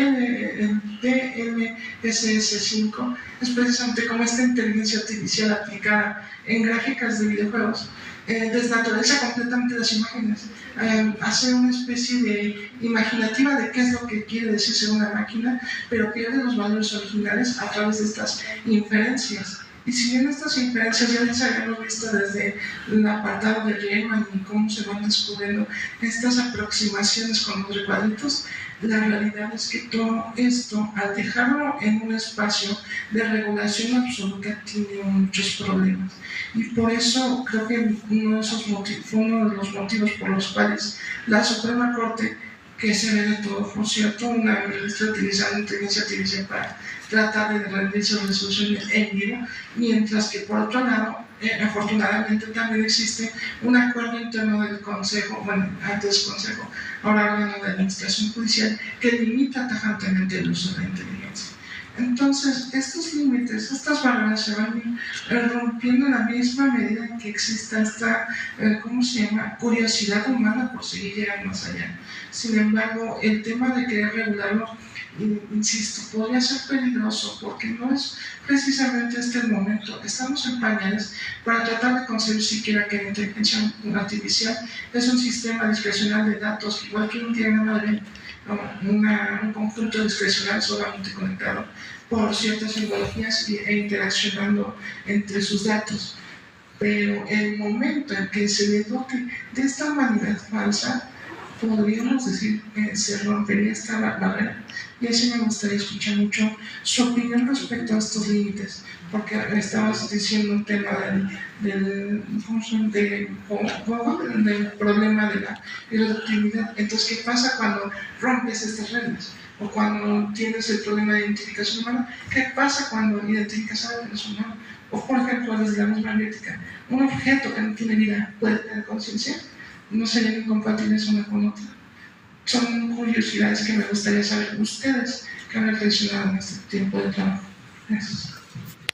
DMSS5 es precisamente cómo esta inteligencia artificial aplicada en gráficas de videojuegos desnaturaliza completamente las imágenes, hace una especie de imaginativa de qué es lo que quiere decir ser una máquina, pero pierde los valores originales a través de estas inferencias. Y si bien estas inferencias ya las habíamos visto desde el apartado de Riemann y cómo se van descubriendo estas aproximaciones con los recuadritos, la realidad es que todo esto, al dejarlo en un espacio de regulación absoluta, tiene muchos problemas. Y por eso creo que uno de los motivos por los cuales la Suprema Corte, que se ve de todo, por cierto, una ministra utilizando inteligencia artificial para tratar de rendir sus resoluciones en vivo, mientras que por otro lado, afortunadamente también existe un acuerdo interno del Consejo, bueno, antes Consejo, ahora órgano de administración judicial, que limita tajantemente el uso de la inteligencia. Entonces, estos límites, estas barreras se van rompiendo en la misma medida en que exista esta, curiosidad humana por seguir llegando más allá. Sin embargo, el tema de querer regularlo, insisto, podría ser peligroso porque no es precisamente este el momento. Estamos en pañales para tratar de concebir siquiera que la inteligencia artificial es un sistema discrecional de datos, igual que un diagrama de un conjunto discrecional solamente conectado por ciertas simbologías e interaccionando entre sus datos. Pero el momento en que se le dote de esta humanidad falsa, podríamos decir que se rompería esta barrera. Y así me gustaría escuchar mucho su opinión respecto a estos límites, porque estabas diciendo un tema del problema de la irreductibilidad. Entonces, ¿qué pasa cuando rompes estas reglas? O cuando tienes el problema de identificación humana, ¿qué pasa cuando identificas algo que no es humano? O, por ejemplo, desde la misma biótica, un objeto que no tiene vida puede tener conciencia. ¿No serían incompatibles una con otra? Son curiosidades que me gustaría saber ustedes que han reflexionado en este tiempo de trabajo. Gracias.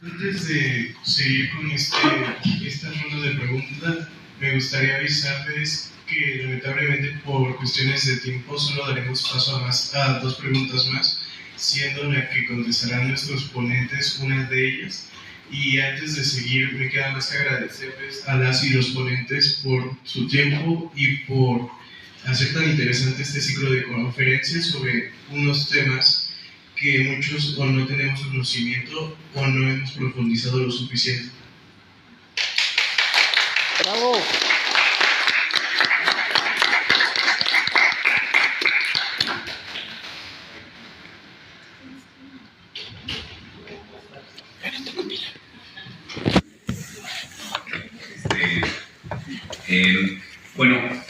Antes de seguir con esta ronda de preguntas, me gustaría avisarles que lamentablemente por cuestiones de tiempo solo daremos paso a 2 preguntas más, siendo la que contestarán nuestros ponentes una de ellas. Y antes de seguir, me queda más que agradecerles a las y los ponentes por su tiempo y por hacer tan interesante este ciclo de conferencias sobre unos temas que muchos o no tenemos conocimiento o no hemos profundizado lo suficiente. ¡Bravo! Bueno,